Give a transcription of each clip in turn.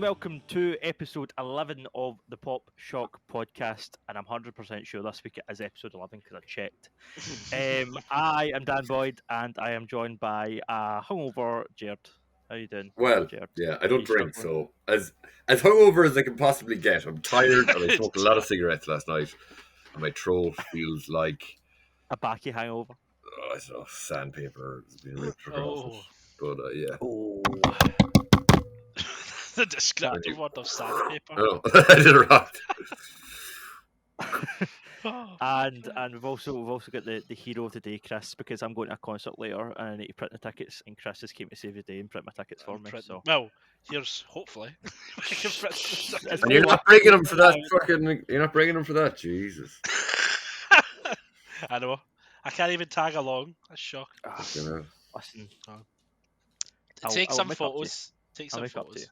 welcome to episode 11 of the Pop Shock podcast, and I'm 100% sure this week it is episode 11 because I checked. I am Dan Boyd, and I am joined by hungover Jerd. How you doing, Well, Jerd? yeah, I don't drink, so as hungover as I can possibly get. I'm tired, and I smoked a lot of cigarettes last night, and my throat feels like a backy hangover. I don't know, sandpaper has been ripped across it. But yeah. Oh. The descriptive word of sandpaper. Oh, I did it wrong. And we've also got the hero of the day, Chris, because I'm going to a concert later and I need to print the tickets, and Chris just came to save the day and print my tickets for me. So well, here's hopefully. And you're not bringing them for that fucking. You're not bringing them for that, Jesus. I know. I can't even tag along. That's shocking. Listen, take some photos. Take some photos.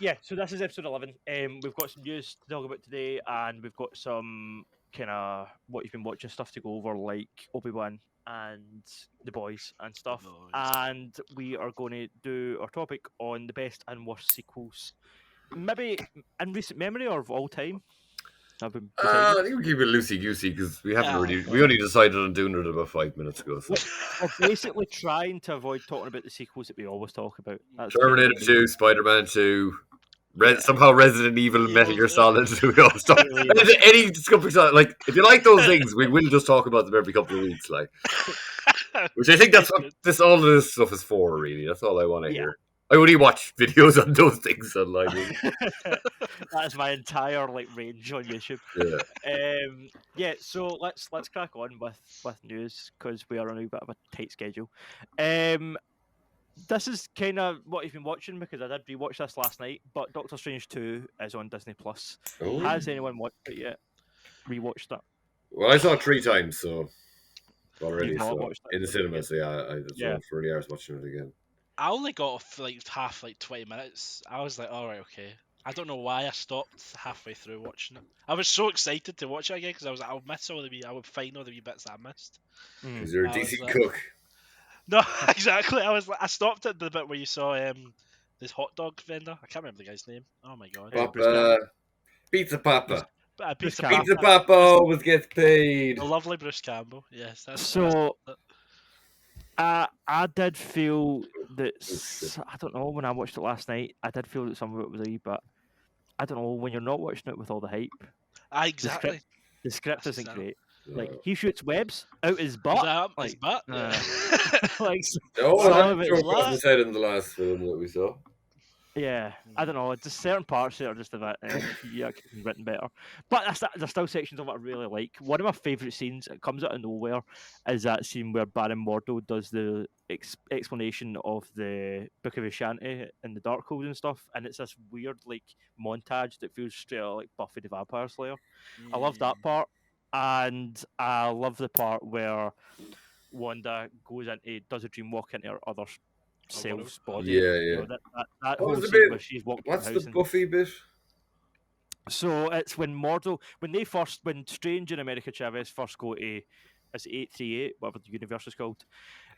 Yeah, so this is episode 11. We've got some news to talk about today, and we've got some kind of what you've been watching stuff to go over, like Obi-Wan and The Boys and stuff. And we are going to do our topic on the best and worst sequels, maybe in recent memory or of all time. I think we keep it loosey goosey because we only decided on doing it about 5 minutes ago. So. We're basically trying to avoid talking about the sequels that we always talk about. That's Terminator 2, Spider-Man 2, somehow Resident Evil, Metal Gear Solid. We always talk any discovery. Like if you like those things, we will just talk about them every couple of weeks. Like, which I think that's what all of this stuff is for. Really, that's all I want to hear. I only watch videos on those things online. That's my entire range on YouTube. Yeah. So let's crack on with news because we are on a bit of a tight schedule. This is kind of what you've been watching because I did rewatch this last night. But Doctor Strange 2 is on Disney Plus. Oh. Has anyone watched it yet? Rewatched it? Well, I saw it 3 times, so already in the cinemas. Okay. I spent 40 hours watching it again. I only got half 20 minutes. I was like, all right, okay. I don't know why I stopped halfway through watching it. I was so excited to watch it again because I was like, I would find all the wee bits that I missed. Because you're a decent cook. No, exactly. I stopped at the bit where you saw this hot dog vendor. I can't remember the guy's name. Oh my god. Pizza Papa. Pizza Papa always gets paid. The lovely Bruce Campbell. Yes, that's so. I did feel that I don't know when I watched it last night. I did feel that some of it was a wee bit. I don't know when you're not watching it with all the hype. Exactly. The script isn't great. Like he shoots webs out his butt. His butt. That's what was said in the last film that we saw. Yeah, I don't know. Just certain parts that are just a bit written better. But there's still sections of it I really like. One of my favourite scenes, it comes out of nowhere, is that scene where Baron Mordo does the explanation of the Book of Ashanti and the Darkhold and stuff, and it's this weird montage that feels straight out like Buffy the Vampire Slayer. I love that part, and I love the part where Wanda does a dream walk into her other self's body. Yeah. That whole scene where she's walking. What's the Buffy bit? So it's when Strange and America Chavez first go to 838, whatever the universe is called,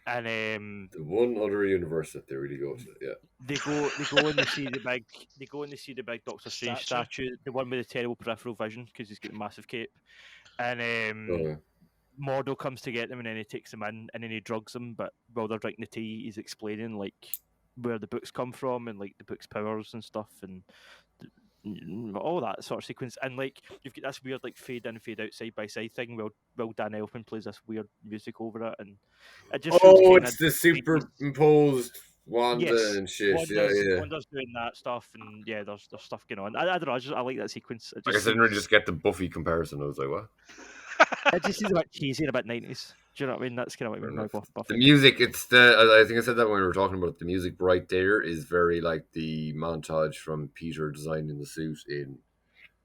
and the one other universe that they really go to. Yeah, they go and they see the big Doctor Strange statue, the one with the terrible peripheral vision because he's got a massive cape, and Mordo comes to get them and then he takes them in and then he drugs them, but while they're drinking the tea he's explaining where the books come from and the book's powers and stuff and all that sort of sequence, and you've got this weird fade in fade out side by side thing while Dan Elfman plays this weird music over it, and it just it's the superimposed Wanda and shit. Wanda's doing that stuff, and there's stuff going on. I don't know, I like that sequence. I didn't really just get the Buffy comparison. I was like, what? It just seems a bit cheesy and a bit 90s. Do you know what I mean? That's kind of what I mean. The music, I think I said that when we were talking about it. The music right there is very like the montage from Peter designing the suit in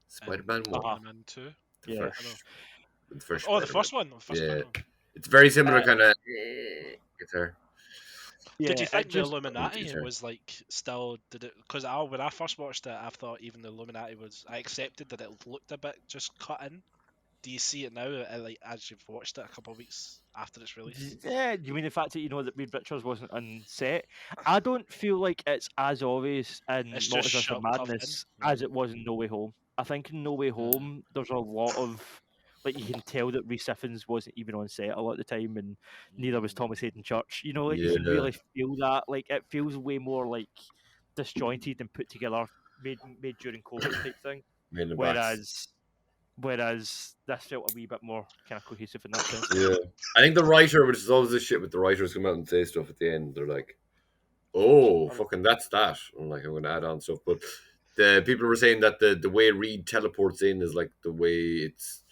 Spider-Man 1. Spider-Man 2. The first one. It's very similar kind of guitar. Yeah, did you think the Illuminati was still? Did it? Because when I first watched it, I thought even the Illuminati was. I accepted that it looked a bit just cut in. Do you see it now, like as you've watched it a couple of weeks after its release? Yeah, you mean the fact that you know that Reed Richards wasn't on set? I don't feel like it's as obvious in It's just Multiverse of shoved in. Madness as it was in No Way Home. I think in No Way Home, there's a lot of like you can tell that Reese Ifans wasn't even on set a lot of the time, and neither was Thomas Hayden Church. You know, like you can Yeah. really feel that. Like it feels way more like disjointed and put together, made during COVID type thing. Made in a box. Whereas this felt a wee bit more kind of cohesive in that sense. Yeah. I think the writer, which is always this shit with the writers come out and say stuff at the end. They're like, "Oh, fucking that's that." I'm like, I'm going to add on stuff, but the people were saying that the way Reed teleports in is like the way it's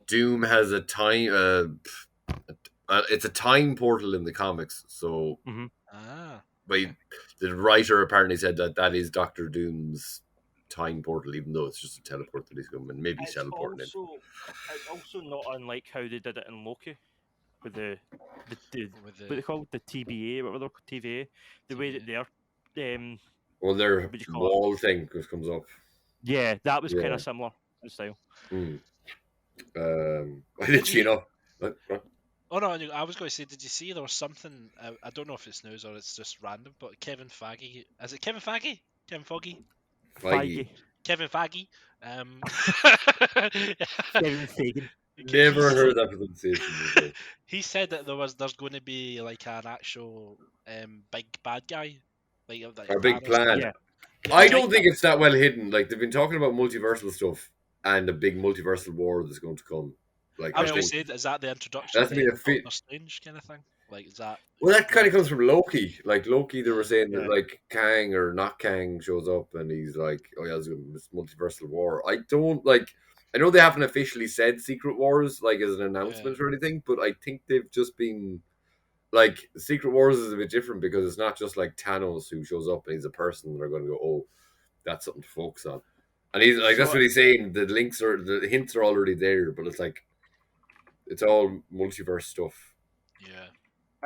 Doom has a time. It's a time portal in the comics, so. But the writer apparently said that is Doctor Doom's time portal, even though it's just a teleport that he's coming. Maybe he's teleporting in. It's also not unlike how they did it in Loki with the what they call the TBA, whatever they're called, TVA. The way that they're well, their wall thing comes up. Yeah, that was kind of similar in style. I did see enough. Oh no, I was going to say, did you see there was something? I don't know if it's news or it's just random, but Kevin Feige, is it Kevin Feige? Kevin Foggy? Feige. Kevin Feige. Kevin Feige. Never heard that pronunciation before. He said that there's going to be like an actual big bad guy, like a big plan. Yeah. I don't think it's that well hidden. Like they've been talking about multiversal stuff and a big multiversal war that's going to come. Like I was going to say, is that the introduction? That's be a fit. Strange kind of thing. Like is that? Well, that kind of comes from Loki. Like Loki, they were saying that like Kang or not Kang shows up and he's like, "Oh yeah, this multiversal war." I don't like. I know they haven't officially said Secret Wars like as an announcement or anything, but I think they've just been like Secret Wars is a bit different because it's not just like Thanos who shows up and he's a person and they're going to go, "Oh, that's something to focus on." And he's like, that's what he's saying. The hints are already there, but it's like it's all multiverse stuff. Yeah.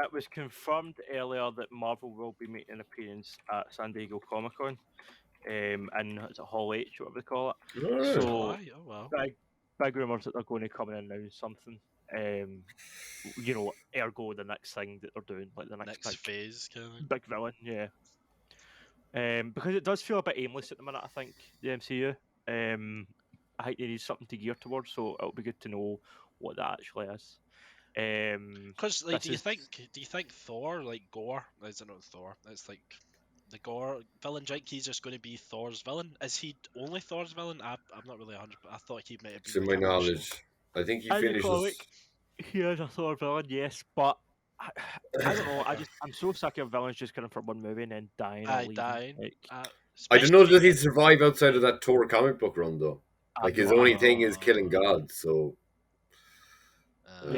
It was confirmed earlier that Marvel will be making an appearance at San Diego Comic-Con, and it's at Hall H, whatever they call it. So, big rumours that they're going to come in and announce something. You know, ergo the next thing that they're doing, like the next phase, kind of big villain, yeah. Because it does feel a bit aimless at the minute. I think the MCU. I think they need something to gear towards, so it'll be good to know what that actually is. Because like, do you think Thor, like Gore, is it not Thor? It's like the Gore villain. Do you think he's just going to be Thor's villain? Is he only Thor's villain? I'm not really 100%. I thought he might have been. To my knowledge, I think he finishes. He is a Thor villain, yes, but I don't know. I'm so sick of villains just going for one movie and then dying. Dying. Like, I don't know that he'd survive outside of that Thor comic book run though. Like his only thing is killing gods, so. I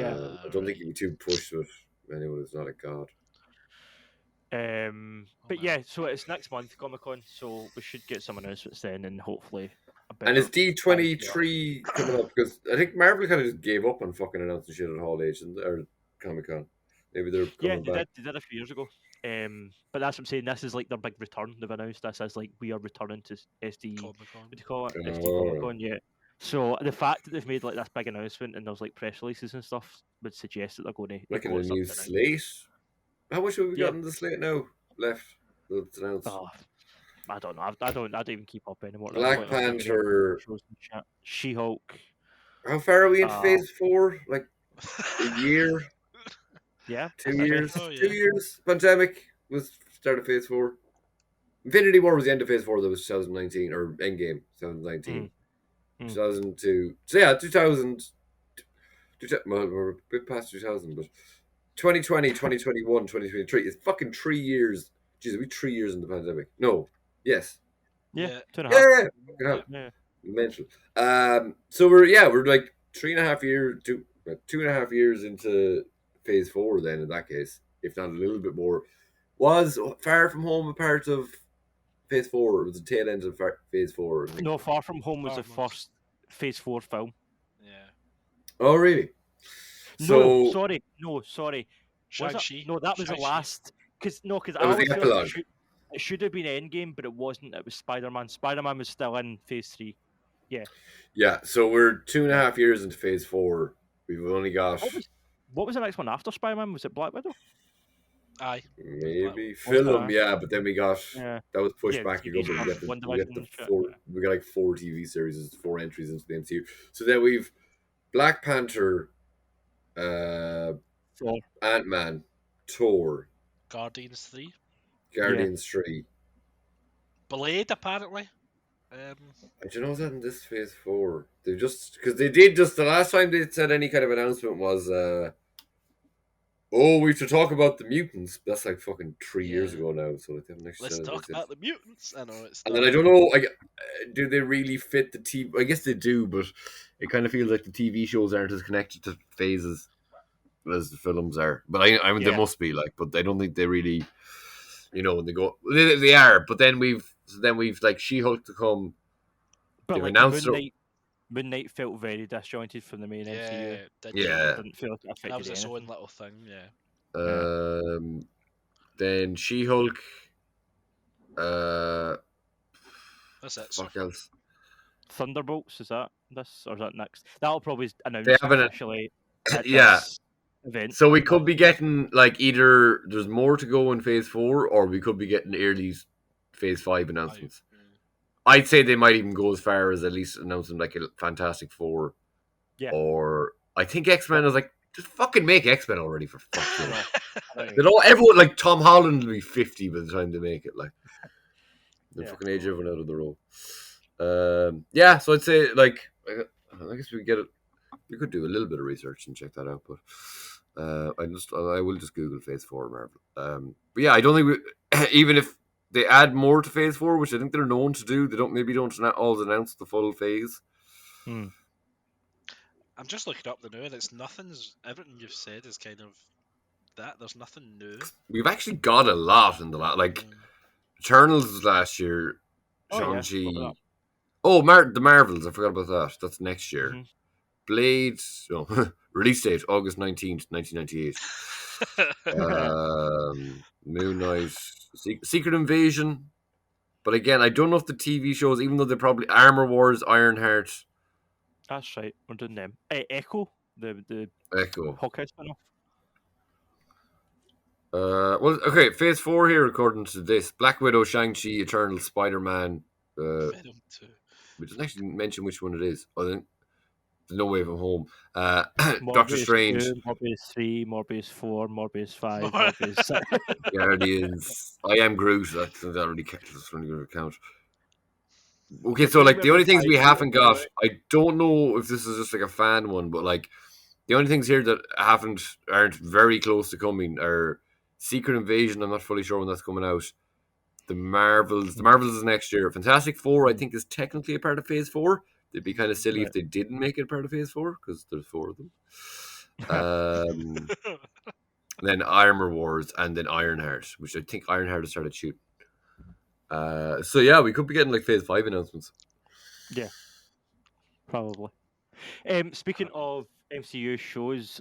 don't think he'd be too pushed with anyone who's not a god. But yeah, so it's next month, Comic-Con, so we should get some announcements then, and hopefully. And it's D23 coming up because I think Marvel kind of just gave up on fucking announcing shit at Hall H or Comic-Con. Maybe they're coming back. They did a few years ago. But that's what I'm saying. This is like their big return. They've announced this as like we are returning to SD. Comic-Con. What do you call it? SD Comic-Con. Yeah. So the fact that they've made like this big announcement and there's like press releases and stuff would suggest that they're going to like a new slate. How much have we got in the slate now left? That's announced. Oh, I don't know. I don't even keep up anymore. Black Panther, She-Hulk. How far are we in Phase 4? Like a year? Yeah, 2 years. 2 years. Pandemic was start of Phase 4. Infinity War was the end of Phase 4. That was 2019 or Endgame 2019. 2002. So yeah, 2000. Well, we're a bit past 2000, but 2020, 2021, 2023. It's fucking 3 years. Jeez, are we 3 years in the pandemic? No. Yes. Yeah. 2.5. Yeah. Mental. So we're like 3.5 years, 2.5 years into Phase 4. Then in that case, if not a little bit more, was Far From Home a part of Phase 4? It was the tail end of Phase 4. No, Far From Home was the first Phase 4 film. Yeah. Oh, really? No, sorry. Shang-Chi? No, that was the last. Because I was the epilogue. It should have been Endgame, but it wasn't. It was Spider-Man. Spider-Man was still in Phase 3. Yeah, so we're 2.5 years into Phase 4. We've only got What was the next one after Spider-Man? Was it Black Widow? Aye. maybe Was film, that? yeah, but then we got Yeah. that was pushed Yeah, back TV again. But stuff, One we got the Division shit. four. We got like 4 TV series, 4 entries into the MCU. So then we've Black Panther, So, Ant-Man, Thor, Guardians 3. Guardians 3. Blade, apparently. I don't know that in this Phase 4. They just because they did just the last time they said any kind of announcement was we have to talk about the mutants. That's like fucking 3 years Yeah. ago now. So they haven't actually Let's said talk anything. about the mutants. I know it's. And then I don't know, do they really fit the TV? I guess they do, but it kind of feels like the TV shows aren't as connected to phases as the films are. But I mean, they must be like, but I don't think they really, when they go, they are. But then we've like She-Hulk to come. but They've like announced Moon Knight felt very disjointed from the main MCU. Yeah. It didn't feel like it affected That was its anything. own little thing. Yeah. Then She-Hulk. That's it. Fuck else. Thunderbolts, is that this or is that next? That'll probably announce haven't- officially at Yeah. this event. So we could be getting like either there's more to go in Phase 4, or we could be getting early Phase 5 announcements. I'd say they might even go as far as at least announcing like a Fantastic Four. Yeah. Or I think X-Men is like, just fucking make X-Men already for fuck's sake. Anyway, Everyone like Tom Holland will be 50 by the time they make it. Like they Yeah. fucking age everyone out of the role. So I'd say like I guess we could get it. We could do a little bit of research and check that out, but I will just Google Phase 4 Marvel. But yeah, I don't think we even if they add more to Phase 4, which I think they're known to do, they don't always announce the full phase. I'm just looking up the new, and it's nothing's. Everything you've said is kind of that. There's nothing new. We've actually got a lot in the like Eternals was last year. Shang-Chi. The Marvels. I forgot about that. That's next year. Mm-hmm. Blade. Release date August 19th, 1998. Moon Knight. Secret Invasion. But again, I don't know if the TV shows, even though they're probably Armor Wars, Ironheart. that's right. We're doing them. Echo, the Echo. Hawkeye spin-off. Phase 4 here, according to this: Black Widow, Shang-Chi, Eternal, Spider-Man. We doesn't actually mention which one it is. I think there's No Way from Home. Doctor Strange, 2, Morbius 3, Morbius 4, Morbius 5, Morbius 6. Guardians. I Am Groot. That's already going to count. Okay, so like the only things we haven't got, I don't know if this is just like a fan one, but like the only things here that aren't very close to coming are Secret Invasion. I'm not fully sure when that's coming out. The Marvels is next year. Fantastic Four, I think, is technically a part of Phase 4. It'd be kind of silly if they didn't make it part of Phase 4 because there's 4 of them. Then Armor Wars and then Ironheart, which I think Ironheart has started shooting. So yeah, we could be getting like Phase 5 announcements. Yeah, probably. Speaking of MCU shows,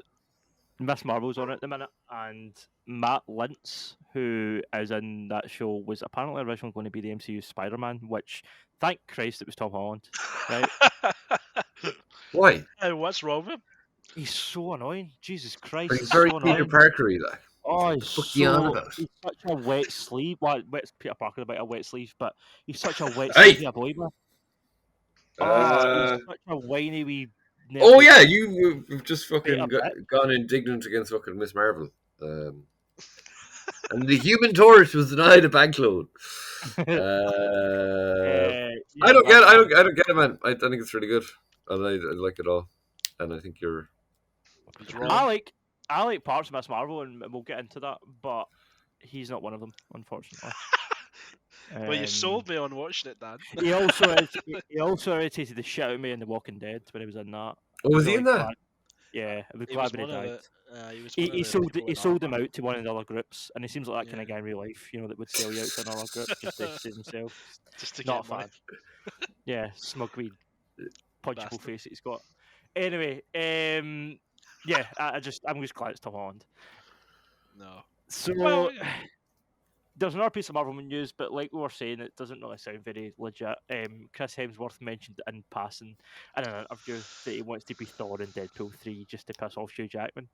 Miss Marvel's on it at the minute, and Matt Lintz, who is in that show, was apparently originally going to be the MCU Spider-Man, which, thank Christ, it was Tom Holland. Right? Why? What's wrong with him? He's so annoying. Jesus Christ, He's he's very so Peter annoying. Parker-y, like. Oh, he's He's such a wet sleeve. Well, wet's Peter Parker about a wet sleeve, but he's such a wet sleeve. I believe it. He's such a whiny wee. Oh yeah, you've just fucking gone indignant against fucking Miss Marvel. And the Human Torch was denied a bank loan. I don't get it, man. I think it's really good, and I like it all. And I think you're. I like parts of Miss Marvel, and we'll get into that, but he's not one of them, unfortunately. Well, you sold me on watching it, Dan. He also irritated the shit out of me in The Walking Dead when he was in that. Oh, was he in that? Yeah, I was glad when he died. He sold him out to one of the other groups, and he seems like that kind of guy in real life, that would sell you out to another group just to save himself. Just to not get money. a fan. Yeah, smug wee punchable face that he's got. Anyway, I'm just glad it's Tom Holland. No. So, Well, yeah. there's another piece of Marvel news, but like we were saying, it doesn't really sound very legit. Chris Hemsworth mentioned in passing in an interview that he wants to be Thor in Deadpool 3 just to piss off Hugh Jackman.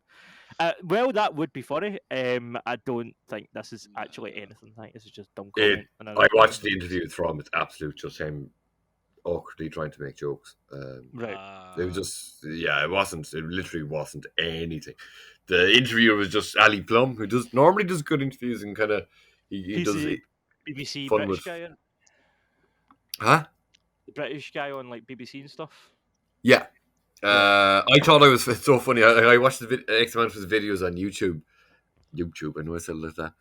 Well, that would be funny. I don't think this is actually anything. I think this is just dumb comment. I watched the interview from it's absolute just him awkwardly trying to make jokes. Right. It was just it wasn't. It literally wasn't anything. The interviewer was just Ali Plum, who normally does good interviews and kind of he does the BBC fun British with guy, huh? the British guy on like BBC and stuff. Yeah. I thought it was so funny. I watched the X amount of his videos on YouTube. I know I said it like that.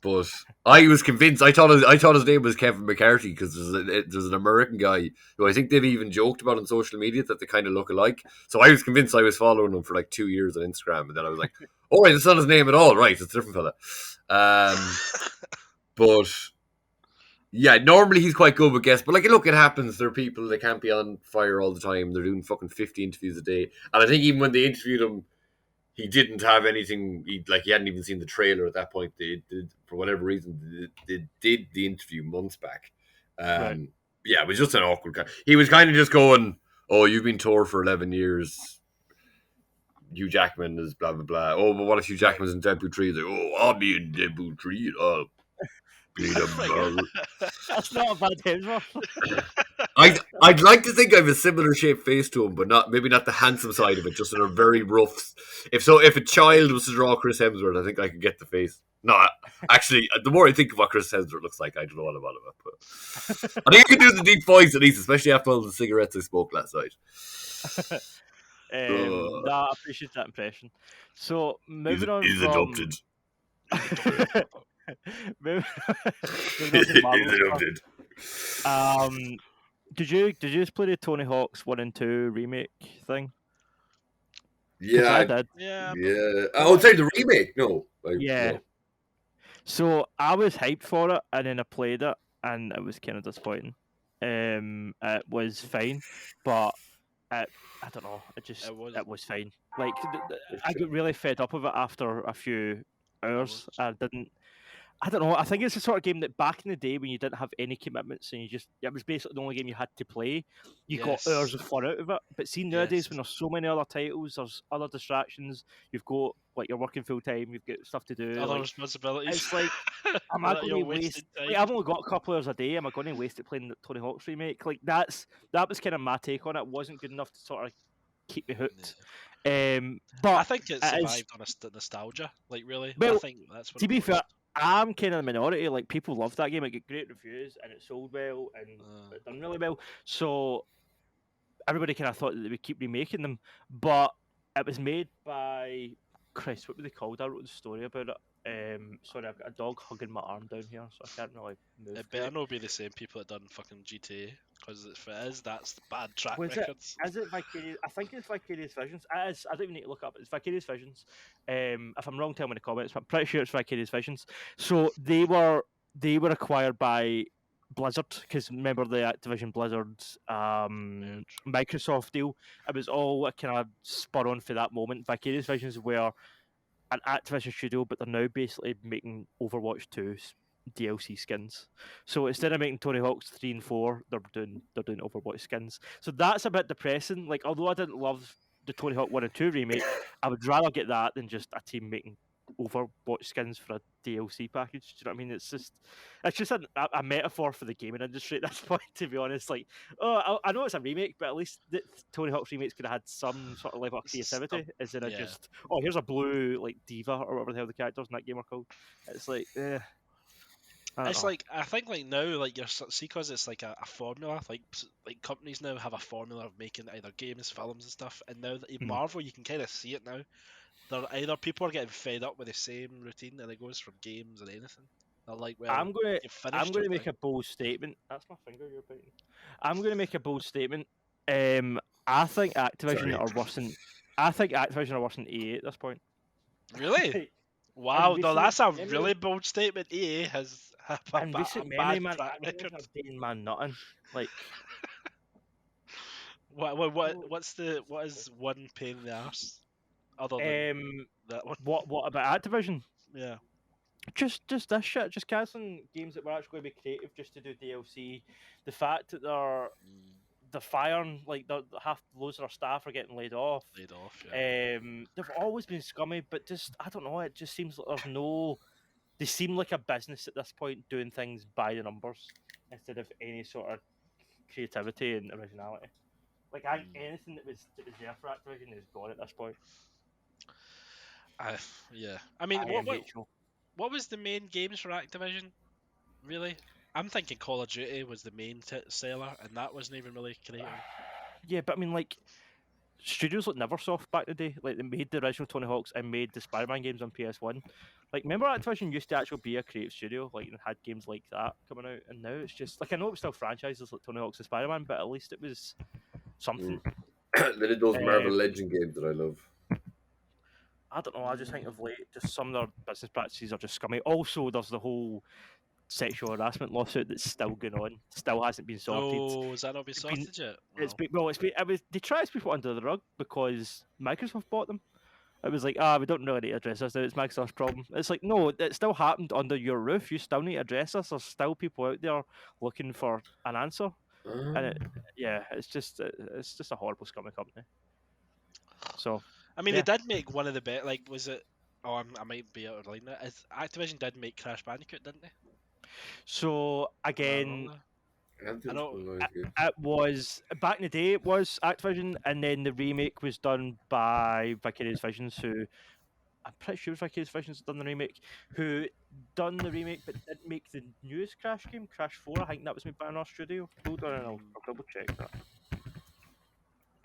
But I was convinced. I thought his name was Kevin McCarthy because there's an American guy who I think they've even joked about on social media that they kind of look alike. So I was convinced I was following him for like 2 years on Instagram, and then I was like, "Oh, right, it's not his name at all. Right, it's a different fella." But yeah, normally he's quite good with guests. But like, look, it happens. There are people that can't be on fire all the time. They're doing fucking 50 interviews a day, and I think even when they interviewed him, he didn't have anything. He hadn't even seen the trailer at that point. They did, for whatever reason, they did the interview months back. Right. Yeah, it was just an awkward guy. He was kind of just going, "Oh, you've been tour for 11 years. Hugh Jackman is blah blah blah. Oh, but what if Hugh Jackman's in Deadpool 3? He's like, oh, I'll be in Deadpool 3. I'll be That's not a bad Hemsworth. I'd like to think I have a similar shaped face to him, but maybe not the handsome side of it, just in a very rough. If a child was to draw Chris Hemsworth, I think I could get the face. No, actually, the more I think of what Chris Hemsworth looks like, I don't know what about him. But I think I can do the deep voice at least, especially after all the cigarettes I smoked last night. I appreciate that impression. So moving on He's from adopted. moving He's on to Marvel adopted. stuff. Did you just play the Tony Hawk's 1 and 2 remake thing? 'Cause Yeah, I did. Yeah. Oh, sorry, the remake. No. Yeah. No. So I was hyped for it, and then I played it, and it was kind of disappointing. It was fine, but I don't know. It was fine. Like I got really fed up of it after a few hours. I don't know. I think it's the sort of game that back in the day when you didn't have any commitments and it was basically the only game you had to play. You got hours of fun out of it. But see nowadays when there's so many other titles, there's other distractions. You've got like you're working full time. You've got stuff to do. Other like, responsibilities. It's like am I going to waste? Like, I've only got a couple hours a day. Am I going to waste it playing the Tony Hawk's remake? Like that was kind of my take on it. It wasn't good enough to sort of keep me hooked. But I think it survived on a nostalgia. Like really, well, I think that's what. To be fair, I'm kind of the minority. Like people love that game. It got great reviews and it sold well and it done really well. So everybody kind of thought that they would keep remaking them, but it was made by Christ. What were they called? I wrote the story about it. Sorry, I've got a dog hugging my arm down here, so I can't really move. It better not be the same people that done fucking GTA, because if it is, that's the bad track Was records. Is it Vicarious? I think it's Vicarious Visions. It is. I don't even need to look up. It's Vicarious Visions. If I'm wrong, tell me in the comments. But I'm pretty sure it's Vicarious Visions. So they were acquired by Blizzard, because remember the Activision Blizzard Microsoft deal. It was all kind of spur on for that moment. Vicarious Visions were an Activision studio, but they're now basically making Overwatch 2 DLC skins. So instead of making Tony Hawk's 3 and 4, they're doing Overwatch skins. So that's a bit depressing. Like, although I didn't love the Tony Hawk 1 and 2 remake, I would rather get that than just a team making Overwatch skins for a DLC package. Do you know what I mean? It's just a metaphor for the gaming industry at this point, to be honest. Like, I know it's a remake, but at least the Tony Hawk's remakes could have had some sort of level of creativity, instead of just, here's a blue like diva or whatever the hell the characters in that game are called. It's like, It's like, I think like now, like because it's like a formula. Like companies now have a formula of making either games, films, and stuff. And now that Marvel, you can kind of see it now. Either people are getting fed up with the same routine, and it goes from games and anything. They're like, well, I'm going to make a bold statement. That's my finger you're biting. I'm going to make a bold statement. I think Activision are worse than. I think Activision are worse than EA at this point. Really? Wow, no, that's a really bold statement. EA has a bad track record. Man, nothing. Like, what is one pain in the arse? Other than that one. What about Activision? Yeah. Just this shit, just cancelling games that were actually going to be creative just to do DLC. The fact that they're firing, like half loads of their staff are getting laid off. Laid off, yeah. They've always been scummy, but just I don't know. It just seems like there's no. They seem like a business at this point, doing things by the numbers instead of any sort of creativity and originality. Like anything that was there for Activision is gone at this point. Yeah. I mean, what was the main games for Activision? Really? I'm thinking Call of Duty was the main seller, and that wasn't even really creative. Yeah, but I mean, like, studios like Neversoft back in the day, like they made the original Tony Hawk's and made the Spider-Man games on PS1. Like, remember Activision used to actually be a creative studio, like, and had games like that coming out, and now it's just like I know it was still franchises like Tony Hawk's and Spider-Man, but at least it was something. They did those Marvel Legend games that I love. I don't know. I just think of late, just some of their business practices are just scummy. Also, there's the whole sexual harassment lawsuit that's still going on, still hasn't been sorted. Oh, has that not been sorted yet? Wow. They tried to sweep it under the rug because Microsoft bought them. It was like, we don't really need to address this now, it's Microsoft's problem. It's like, no, it still happened under your roof. You still need to address this. There's still people out there looking for an answer. And it's just a horrible scummy company. So I mean, they did make one of the best. Like, was it? Oh, I might be out of line there. Activision did make Crash Bandicoot, didn't they? So again, it was back in the day. It was Activision, and then the remake was done by Vicarious Visions, who I'm pretty sure it was Vicarious Visions that done the remake. Who done the remake but didn't make the newest Crash game, Crash 4. I think that was made by another studio. Hold on, I'll double check that.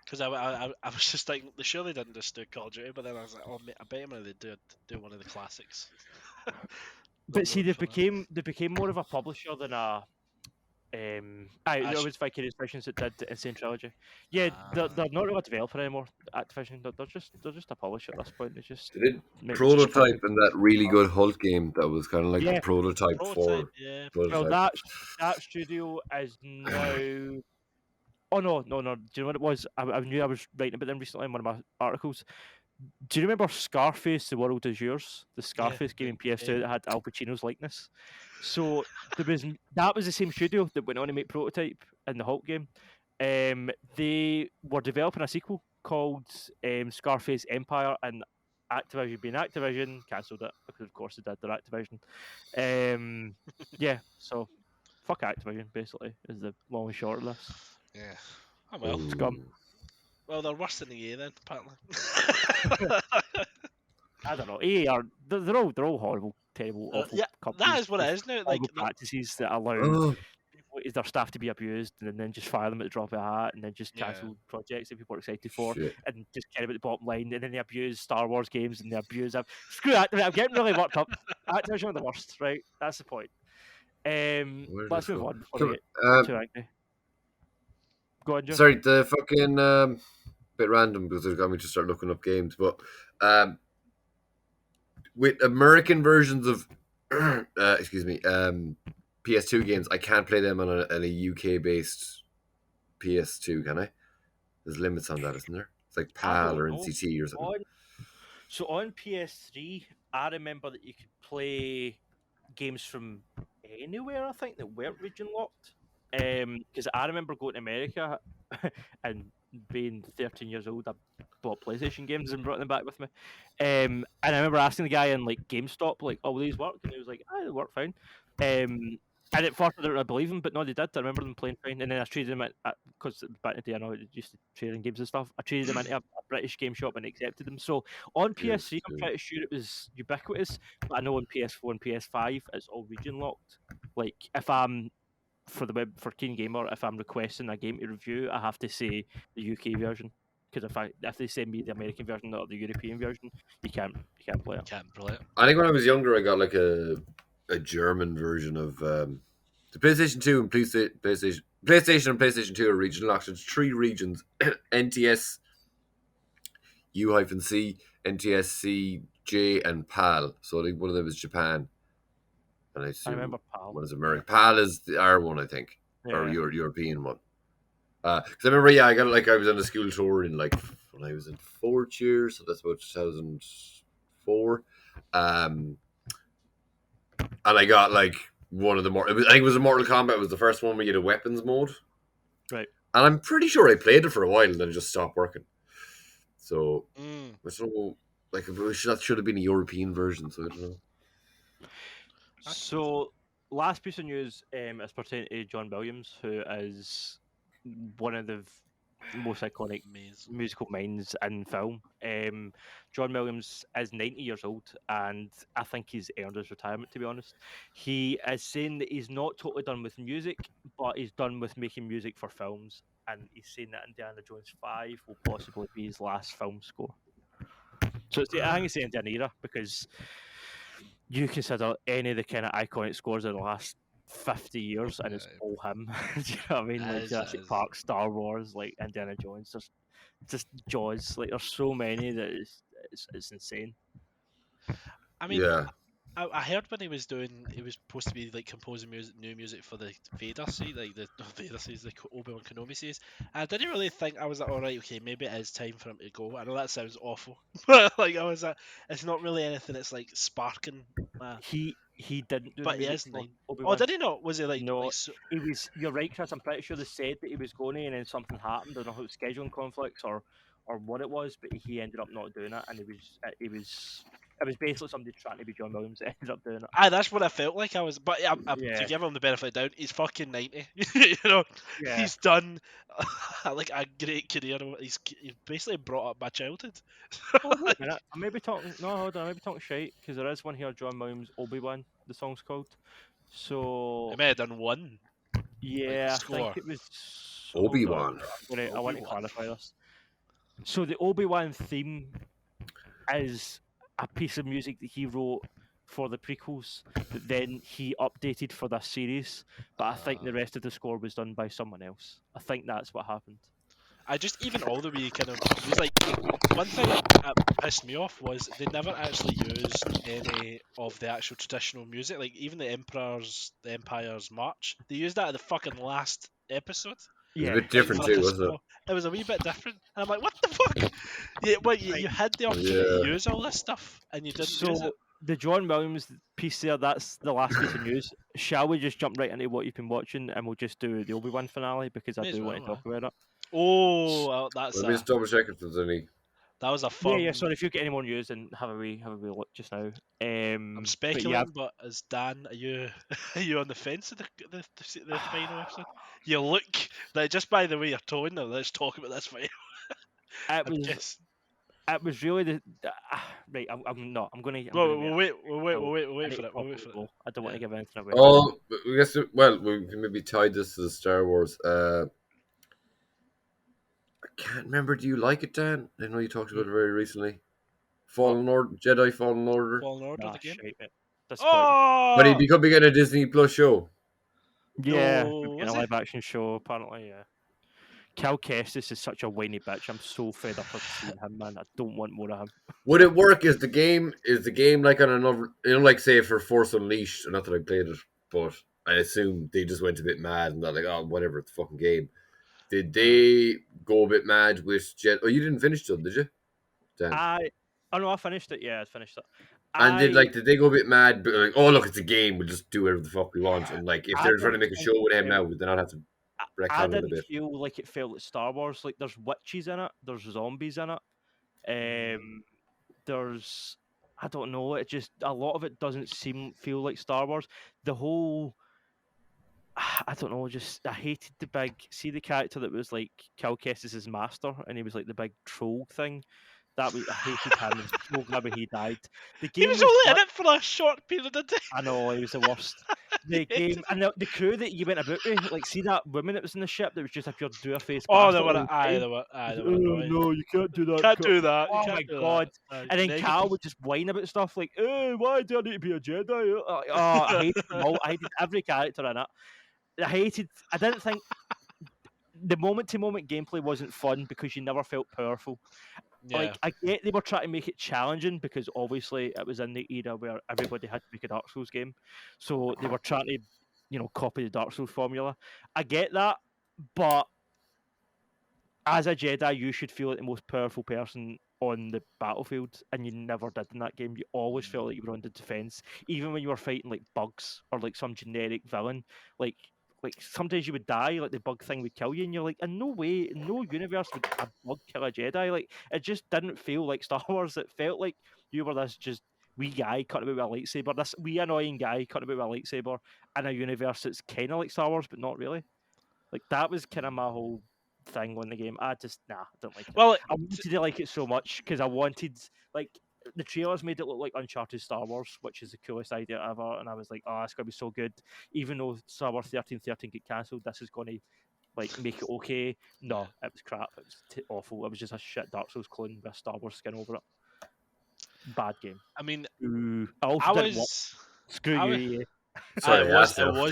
Because I was just thinking, they surely didn't just do Call of Duty, but then I was like, oh, I bet they do one of the classics. But see, they became more of a publisher than a. It was Vicarious Visions that did the Insane Trilogy. Yeah, they're not really a developer anymore. Activision, they're just a publisher at this point. They just did prototype in that really good Hulk game that was kind of like the prototype for. Yeah. Well, that studio is now. Oh no! Do you know what it was? I knew I was writing about them recently in one of my articles. Do you remember Scarface, The World Is Yours? The Scarface game in PS2 that had Al Pacino's likeness. So that was the same studio that went on to make Prototype in the Hulk game. They were developing a sequel called Scarface Empire, and Activision, being Activision, cancelled it because of course they did. They're Activision. Yeah, so fuck Activision basically is the long and short of this. Yeah. Oh well. Scum. Well, they're worse than EA then, apparently. I don't know. EA they're all horrible, terrible, awful companies. That is what it is now. Like practices that allow their staff to be abused, and then just fire them at the drop of a hat, and then just cancel projects that people are excited for, and just care about the bottom line. And then they abuse Star Wars games, and they abuse. Screw that! I'm getting really worked up. Activision are the worst, right? That's the point. Let's move on before we get too angry. Go on, John. Sorry, the fucking bit random because it got me to start looking up games, but with American versions of PS2 games, I can't play them on a UK based PS2, can I? There's limits on that, isn't there? It's like PAL or NCT or something. So on PS3, I remember that you could play games from anywhere, I think, that weren't region locked. Because I remember going to America and being 13 years old, I bought PlayStation games and brought them back with me. And I remember asking the guy in like GameStop, like, "Oh, will these work?" And he was like, "Ah, they work fine." And at first I didn't really believe him, but no, they did. I remember them playing fine. And then I traded them because back in the day I know it used to trade in games and stuff. I traded them into a British game shop and accepted them. So on PS3, I'm pretty sure it was ubiquitous, but I know on PS4 and PS5 it's all region locked. Like if I'm for KeenGamer, if I'm requesting a game to review, I have to say the UK version, because if they send me the American version or the European version, you can't play it. Can't play it. I think when I was younger, I got like a German version of the PlayStation 2 and PlayStation and PlayStation 2 are region locked. It's 3 regions: NTS, U-C, NTSC, J, and PAL. So I think one of them is Japan. And I remember PAL. One is American. PAL is our one, I think, or European one. Because I remember, I got I was on a school tour in when I was in 4th year, so that's about 2004. and I got like one of the more. I think it was a Mortal Kombat. It was the first one where you had a weapons mode, Right. and I'm pretty sure I played it for a while and then it just stopped working. So Mm. I don't know. Like that should have been a European version. So I don't know. So, last piece of news is pertaining to John Williams, who is one of the most iconic Amazing. musical minds in film. John Williams is 90 years old, and I think he's earned his retirement, to be honest. He is saying that he's not totally done with music, but he's done with making music for films, and he's saying that Indiana Jones 5 will possibly be his last film score. So I think it's the Indiana era, because you consider any of the kind of iconic scores of the last 50 years and it's all him. Do you know what I mean? Like Jurassic Park, Star Wars, like Indiana Jones, there's just Jaws. Like there's so many that it's insane. I mean, Yeah. I heard when he was supposed to be like composing new music for the Vader series, like the Vader series, the Obi-Wan Kenobi series. I didn't really think, I was like, all right, okay, maybe it is time for him to go. I know that sounds awful, but like I was like, it's not really anything that's like sparking. He didn't do But the he music is for 9. Obi-Wan. Oh, did he not? Was he like? No, Like, so... he was. You're right, Chris. I'm pretty sure they said that he was going to, and then something happened. I don't know if it was scheduling conflicts or what it was, but he ended up not doing it, and it was basically somebody trying to be John Williams that ended up doing it. Aye, that's what I felt like. I was, but Yeah. to give him the benefit of the doubt, he's fucking 90. You know, Yeah. he's done like a great career. He's basically brought up my childhood. Hold on a minute. I may be talking. No, hold on. I may be talking shite because there is one here. John Williams, Obi-Wan. The song's called. So He may have done one. yeah, I score. think it was Obi-Wan. I want to clarify this. So the Obi-Wan theme is a piece of music that he wrote for the prequels that then he updated for this series. But I think the rest of the score was done by someone else. I think that's what happened. I just, even all the way kind of, it was like, one thing that pissed me off was they never actually used any of the actual traditional music. Like even the Empire's March, they used that at the fucking last episode. It's a bit different too, wasn't it? It was a wee bit different. And I'm like, what the fuck? Yeah, well, you had the opportunity to use all this stuff and you didn't use it. The John Williams piece there, that's the last piece of news. Shall we just jump right into what you've been watching and we'll just do the Obi-Wan finale because I do want to talk about it. Oh, well, that's Let me just double check if there's any. That was a fun. Yeah. Sorry, if you get any more news, then have a wee look just now. I'm speculating, but as Dan, are you on the fence of the final episode? You look like, just by the way you're tone. Now let's talk about this final. It was really the right. I'm not. I'm gonna. We'll wait for it. I don't want to give anything away. Oh, I guess. Well, we can maybe tie this to the Star Wars. I can't remember. Do you like it, Dan? I know you talked about it very recently. Fallen Order, Jedi Fallen Order. The game. Oh! But he becoming a Disney Plus show. Yeah, in a live action show apparently. Yeah. Cal Kestis is such a whiny bitch. I'm so fed up of seeing him, man. I don't want more of him. Would it work? Is the game like on another? You know, like say for Force Unleashed. Not that I played it, but I assume they just went a bit mad and they're like, oh, whatever, it's a fucking game. Did they go a bit mad with Jet? Oh, you didn't finish them, did you? Dan? I finished it. Yeah, I finished it. And did they go a bit mad? But like, oh look, it's a game. We'll just do whatever the fuck we want. And like, if they're trying to make a show with him now, then I'll have to. I didn't feel like it felt like Star Wars. Like there's witches in it, there's zombies in it. There's I don't know. It just a lot of it doesn't feel like Star Wars. The whole I don't know. Just I hated the character that was like Cal Kestis' master, and he was like the big troll thing. I hated him. So glad when he died. The game he was only in it for a short period of time. I know, he was the worst. The game and the crew that you went about with, like, see that woman that was in the ship that was just a pure do face. Oh, they were no, you can't do that. Can't do that. Oh my god! And then Cal would just whine about stuff like, why do I need to be a Jedi? I hated them all. I hated every character in it. I didn't think the moment-to-moment gameplay wasn't fun because you never felt powerful. Yeah. Like, I get they were trying to make it challenging because obviously it was in the era where everybody had to make a Dark Souls game. So they were trying to, copy the Dark Souls formula. I get that, but as a Jedi, you should feel like the most powerful person on the battlefield, and you never did in that game. You always felt like you were on the defense, even when you were fighting like bugs or like some generic villain. Like sometimes you would die, like the bug thing would kill you, and you're like, in no way, in no universe would a bug kill a Jedi. Like it just didn't feel like Star Wars. It felt like you were this just wee guy cutting about with a lightsaber, this wee annoying guy cutting about with a lightsaber in a universe that's kind of like Star Wars, but not really. Like that was kind of my whole thing on the game. I didn't like it. Well, I wanted to like it so much because I wanted like the trailers made it look like Uncharted Star Wars, which is the coolest idea ever. And I was like, oh, it's gonna be so good. Even though Star Wars 1313 get cancelled, this is gonna like make it okay. No, it was crap. It was awful. It was just a shit Dark Souls clone with a Star Wars skin over it. Bad game. I mean, I also I didn't watch. was. Screw I you, was- EA. Sorry, it was Astro.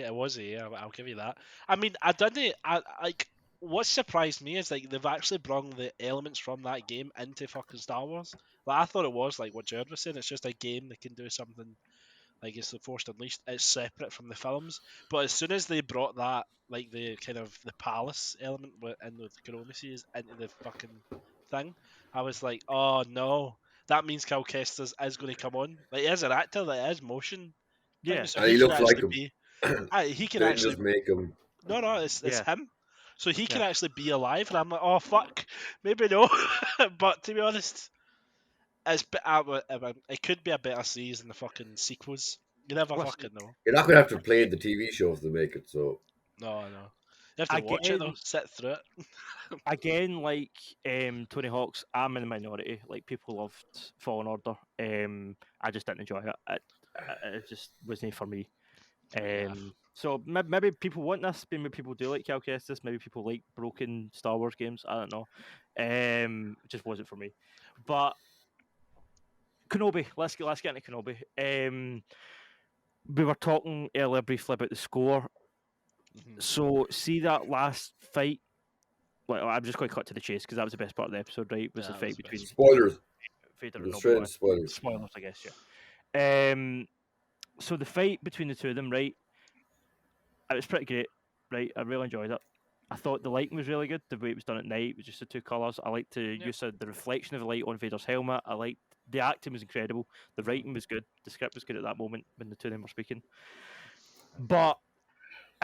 it was a. I'll give you that. I mean, I didn't. I like. What surprised me is like they've actually brought the elements from that game into fucking Star Wars. Like I thought it was like what Jerd was saying. It's just a game that can do something like it's the Force Unleashed. It's separate from the films. But as soon as they brought that, like the kind of the palace element in the Kenobi series into the fucking thing, I was like, oh no, that means Cal Kestis is going to come on. Like he is an actor, that is motion. Yeah. So And he can looks like actually him. he can Didn't actually just make him. no, it's Yeah. him. So he can Yeah. actually be alive, and I'm like, oh fuck, maybe no. But to be honest, it could be a better series than the fucking sequels. You never Listen, fucking know. You're not gonna have to play the TV show if they make it. So No. You have to watch it though, Again, sit through it. again, like Tony Hawk's, I'm in the minority. Like people loved Fallen Order. I just didn't enjoy it. It just wasn't for me. So maybe people want this. Maybe people do like Cal Kestis. Maybe people like broken Star Wars games. I don't know. It just wasn't for me. But Kenobi, let's get into Kenobi. We were talking earlier briefly about the score. So see that last fight. Well, I'm just going to cut to the chase because that was the best part of the episode, right? Was the fight between spoilers. Vader Go and straight Obi-Wan. into spoilers. Spoilers, I guess, yeah. So the fight between the two of them, right? It was pretty great, right? I really enjoyed it. I thought the lighting was really good. The way it was done at night with just the two colours. I liked the use of the reflection of the light on Vader's helmet. I liked the acting was incredible. The writing was good. The script was good at that moment when the two of them were speaking. But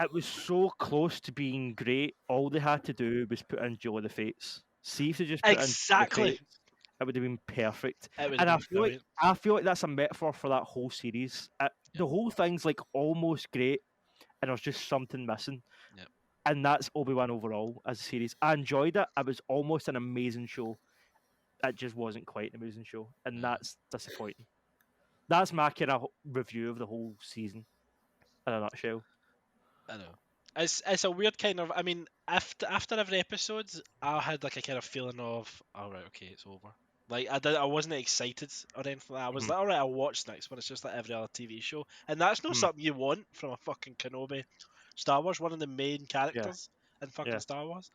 it was so close to being great. All they had to do was put in Duel of the Fates. See if they just put in Duel of the Exactly. Fates, it would have been perfect. It would And have been brilliant. I feel like that's a metaphor for that whole series. The whole thing's like almost great, and there's just something missing. Yep. And that's Obi-Wan overall as a series. I enjoyed it. It was almost an amazing show. It just wasn't quite an amazing show, and that's disappointing. That's my kind of review of the whole season in a nutshell. I know. It's a weird kind of. I mean, after every episode, I had like a kind of feeling of, all right, okay, it's over. Like I wasn't excited or anything like that. I was like, all right, I'll watch next one. It's just like every other TV show, and that's not something you want from a fucking Kenobi, Star Wars, one of the main characters in fucking Star Wars.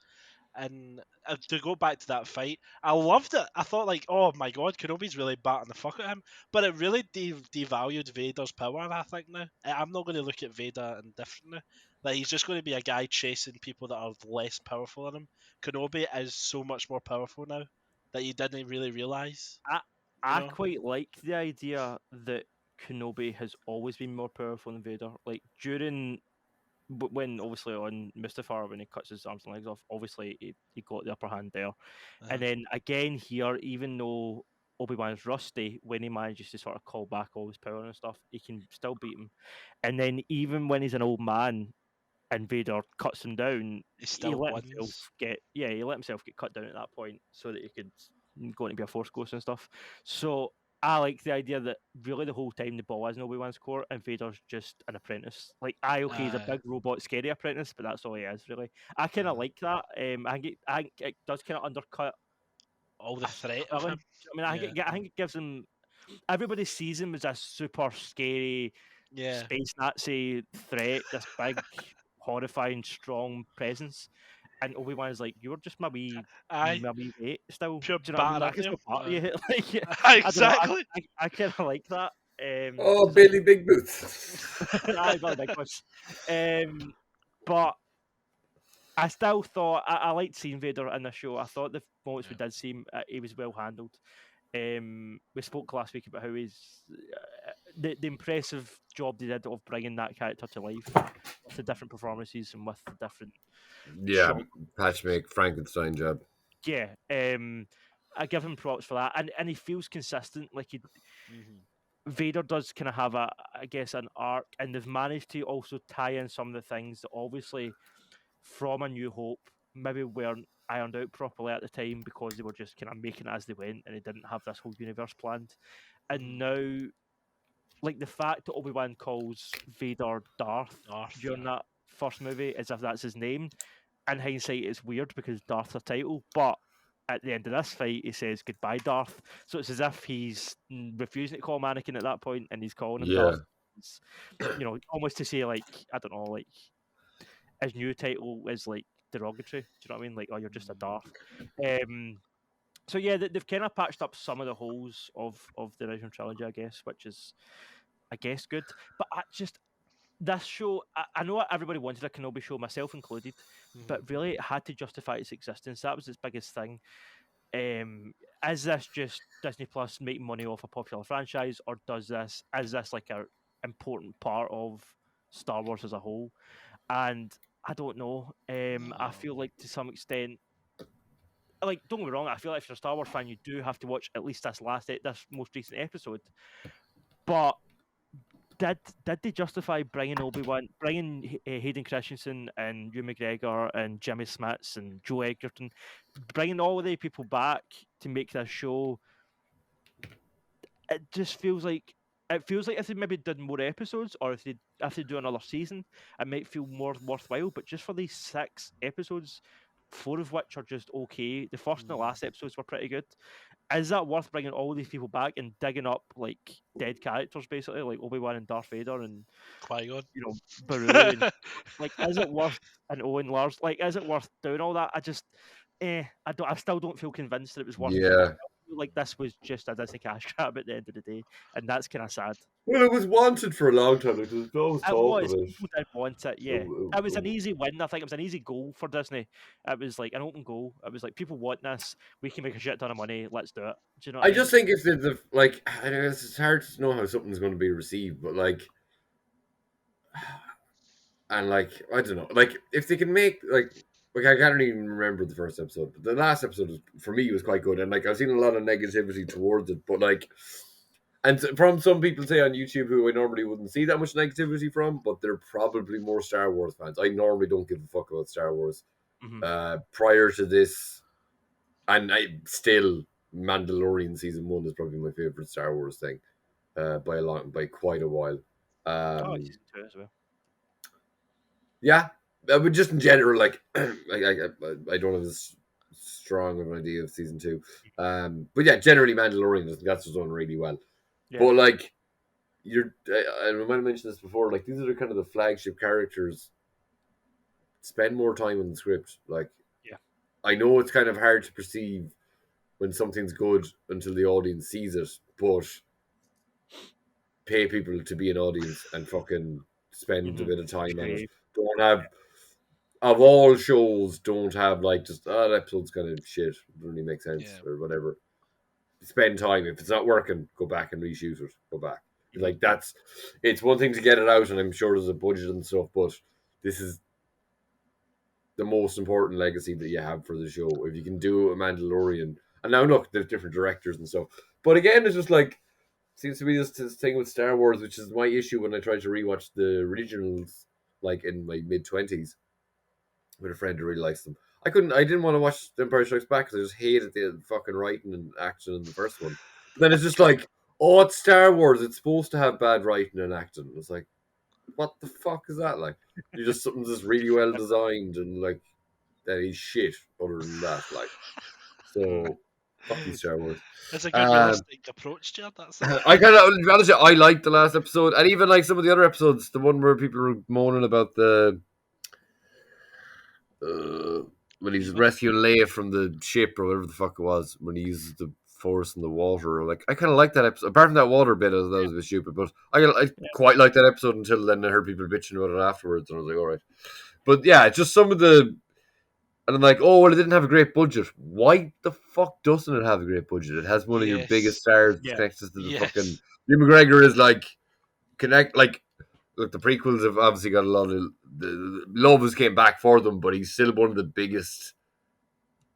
And to go back to that fight, I loved it. I thought like, oh my god, Kenobi's really batting the fuck at him. But it really devalued Vader's power, I think now. I'm not going to look at Vader indifferently. Like he's just going to be a guy chasing people that are less powerful than him. Kenobi is so much more powerful now that you didn't really realise. I quite like the idea that Kenobi has always been more powerful than Vader. Like during when obviously on Mustafar when he cuts his arms and legs off, obviously he got the upper hand there. And then again here, even though Obi-Wan's rusty, when he manages to sort of call back all his power and stuff, he can still beat him. And then even when he's an old man and Vader cuts him down, he let himself get cut down at that point so that he could go and be a Force ghost and stuff. So I like the idea that really the whole time the ball is in Obi-Wan's court and Vader's just an apprentice. Like, he's a big robot, scary apprentice, but that's all he is, really. I kind of like that. I think it does kind of undercut all the threat of him. I mean, I think it gives him... Everybody sees him as a super scary space Nazi threat, this big, horrifying, strong presence. And Obi-Wan is like, you're just my wee mate still. Pure do you know what I mean? I can still part of you. Like, exactly. I kind of like that. Billy Big Boots. I got a big push. But I still thought I liked seeing Vader in the show. I thought the moments we Yeah. did see him, he was well handled. We spoke last week about how he's the impressive job they did of bringing that character to life with the different performances and with the different Yeah, shot. patch make Frankenstein job. Yeah, I give him props for that, and he feels consistent. Like Vader does kind of have I guess, an arc, and they've managed to also tie in some of the things that obviously from A New Hope maybe weren't ironed out properly at the time because they were just kind of making it as they went and they didn't have this whole universe planned. And now, like the fact that Obi-Wan calls Vader Darth during that first movie as if that's his name, in hindsight, it's weird because Darth's a title, but at the end of this fight, he says goodbye, Darth. So it's as if he's refusing to call him Anakin at that point, and he's calling him Yeah. Darth. It's, almost to say like I don't know, like his new title is like derogatory. Do you know what I mean? Like, oh, you're just a Darth. So yeah, they've kind of patched up some of the holes of the original trilogy, I guess, which is, I guess, good. But this show, I know everybody wanted a Kenobi show, myself included, but really it had to justify its existence. That was its biggest thing. Is this just Disney Plus making money off a popular franchise, or is this like a important part of Star Wars as a whole? And I don't know. I feel like to some extent, like, don't get me wrong, I feel like if you're a Star Wars fan, you do have to watch at least this most recent episode. But did they justify bringing Hayden Christensen and Hugh McGregor and Jimmy Smits and Joe Edgerton, bringing all of the people back to make this show? It just feels like if they maybe did more episodes, or if they do another season, it might feel more worthwhile. But just for these 6 episodes, 4 of which are just okay, the first and the last episodes were pretty good. Is that worth bringing all these people back and digging up like dead characters, basically, like Obi-Wan and Darth Vader and Qui-Gon, Baru? And, like, is it worth and Owen Lars? Like, is it worth doing all that? I still don't feel convinced that it was worth it. Yeah. I feel like this was just a Disney cash grab at the end of the day, and that's kind of sad. Well, it was wanted for a long time. It was always talk of it. People did want it, yeah. It was an easy win. I think it was an easy goal for Disney. It was like an open goal. It was like, people want this. We can make a shit ton of money. Let's do it. Do you know what I mean? just think if the like, I know it's hard to know how something's going to be received, but like, and like, I don't know, like if they can make like I can't even remember the first episode, but the last episode for me was quite good, and like I've seen a lot of negativity towards it, but like, and from some people say on YouTube who I normally wouldn't see that much negativity from, but they're probably more Star Wars fans. I normally don't give a fuck about Star Wars. Prior to this, and I still Mandalorian season 1 is probably my favorite Star Wars thing, by quite a while. Season 2 as well. Yeah, but just in general, like I don't have as strong of an idea of season 2, but yeah, generally Mandalorian that's done really well. Yeah. But like I might have mentioned this before. Like these are kind of the flagship characters. Spend more time on the script. Like, yeah, I know it's kind of hard to perceive when something's good until the audience sees it, but pay people to be an audience and fucking spend a bit of time on it. Don't have, of all shows, don't have like just, that episode's kind of shit, doesn't really make sense, or whatever. Spend time. If it's not working, go back and reshoot it. Go back. Like, it's one thing to get it out, and I'm sure there's a budget and stuff, but this is the most important legacy that you have for the show. If you can do a Mandalorian, and now look, there's different directors and stuff, but again, it's just like, seems to be this thing with Star Wars, which is my issue when I tried to rewatch the originals, like in my mid-20s, with a friend who really likes them. I didn't want to watch The Empire Strikes Back because I just hated the fucking writing and action in the first one. But then it's just like, oh, it's Star Wars, it's supposed to have bad writing and acting. It's like, what the fuck is that like? You just something's just really well designed and like that is shit other than that, like. So fuck you, Star Wars. It's a good realistic approach, Jerd. That's it. I kind of, honestly, I liked the last episode, and even like some of the other episodes. The one where people were moaning about the when he's rescuing Leia from the ship or whatever the fuck it was, when he uses the Force in the water. Like, I kind of like that episode. Apart from that water bit, that was a bit stupid, but I quite like that episode until then I heard people bitching about it afterwards, and I was like, all right. But yeah, just some of the And I'm like, oh, well, it didn't have a great budget. Why the fuck doesn't it have a great budget? It has one of your biggest Yes. stars Yeah. connected to the fucking. Yes. Hugh McGregor is like look, the prequels have obviously got a lot of the lovers came back for them, but he's still one of the biggest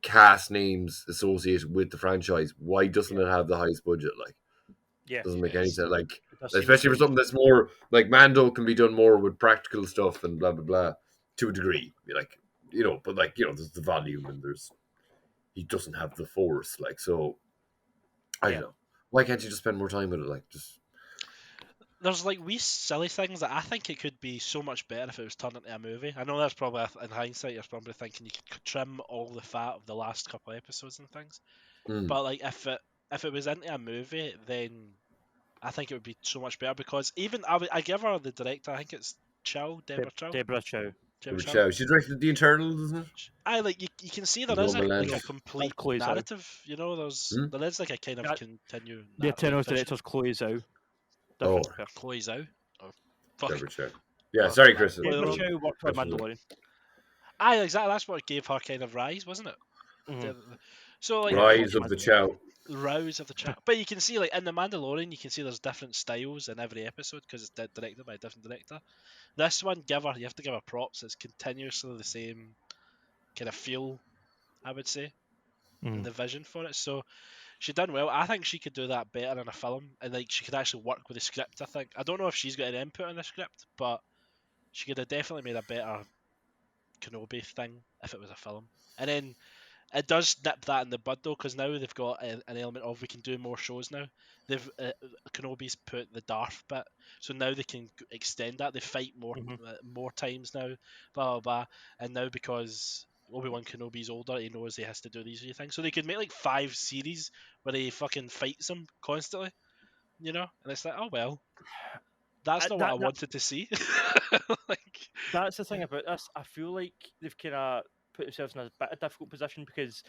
cast names associated with the franchise. Why doesn't it have the highest budget? Like, Yeah. doesn't make any Yes. sense. Like, It does seem especially for strange. something that's more like Mando can be done more with practical stuff and blah blah blah to a degree. Like, but like there's the volume and he doesn't have the force. Like, so I don't know. Why can't you just spend more time with it? Like, just There's like wee silly things that I think it could be so much better if it was turned into a movie. I know that's probably in hindsight you're probably thinking you could trim all the fat of the last couple of episodes and things. But like if it was into a movie, then I think it would be so much better because even I give her the director. I think it's Deborah Chow. Deborah Chow. Deborah Chow. Chow. She directed The Eternals, isn't it? I like you can see there With is Roman like a Lands. complete Chloe Zhao. narrative. There is like a kind of That- continue. The Eternals vision. director's Chloe Zhao. Oh. Different person. Chloe Zhao. Oh, fuck. Deborah Chow. Yeah, sorry, Chris. Deborah Chow worked for That's Mandalorian. Aye, exactly. That's what gave her kind of rise, wasn't it? Mhm. So like Rise of the Chow. rouse of the chat. But you can see, like in the Mandalorian, you can see there's different styles in every episode because it's directed by a different director. This one, you have to give her props. It's continuously the same kind of feel, I would say, and the vision for it. So she done well. I think she could do that better in a film, and like she could actually work with the script. I don't know if she's got an input in the script, but she could have definitely made a better Kenobi thing if it was a film. And then it does nip that in the bud though, because now they've got an element of we can do more shows now. They've Kenobi's put the Darth bit, so now they can extend that. They fight more times now, blah blah blah. And now because Obi-Wan Kenobi's older, he knows he has to do these things. So they could make like 5 series where he fucking fights him constantly, And it's like, oh well, that's not what I wanted to see. Like, that's the thing about this. I feel like they've kind of put themselves in a bit of difficult position because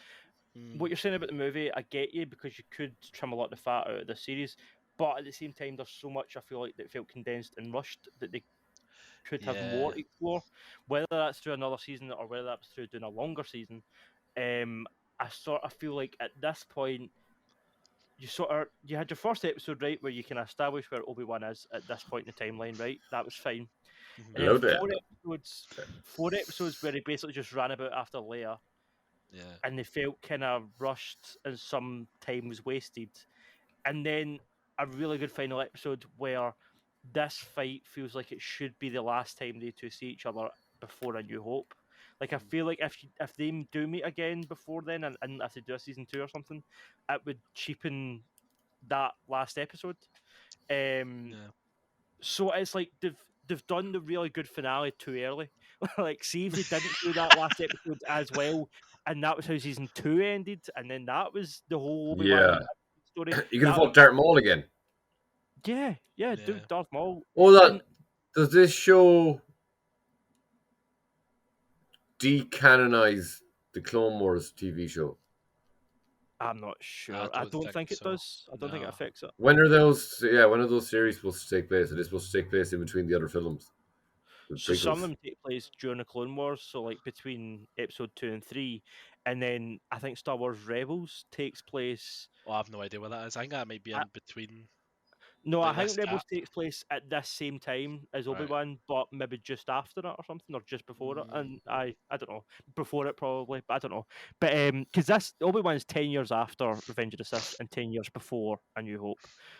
what you're saying about the movie, I get you because you could trim a lot of the fat out of the series, but at the same time, there's so much I feel like that felt condensed and rushed that they could have more to explore. Whether that's through another season or whether that's through doing a longer season, I sort of feel like at this point. You had your first episode right where you can establish where Obi-Wan is at this point in the timeline, right? That was fine. And Hello then there. four episodes where he basically just ran about after Leia, and they felt kind of rushed and some time was wasted. And then a really good final episode where this fight feels like it should be the last time they two see each other before A New Hope. Like I feel like if they do meet again before then, and if they do a season 2 or something, it would cheapen that last episode. So it's like they've done the really good finale too early. Like, see if they didn't do that last episode as well, and that was how season 2 ended, and then that was the whole Obi-Wan story. You can fuck Darth Maul again. Yeah, do Darth Maul. Oh, does this show decanonize the Clone Wars TV show? I'm not sure. I don't think it does. I don't think it affects it. When are those series supposed to take place? Are they supposed to take place in between the other films? So some of them take place during the Clone Wars, so like between episode 2 and 3, and then I think Star Wars Rebels takes place. I have no idea what that is. I think that might be in between. No, I think Rebels takes place at this same time as Obi-Wan, but maybe just after it or something, or just before it. And I don't know, before it probably, but I don't know. But because this Obi-Wan's 10 years after Revenge of the Sith and 10 years before A New Hope,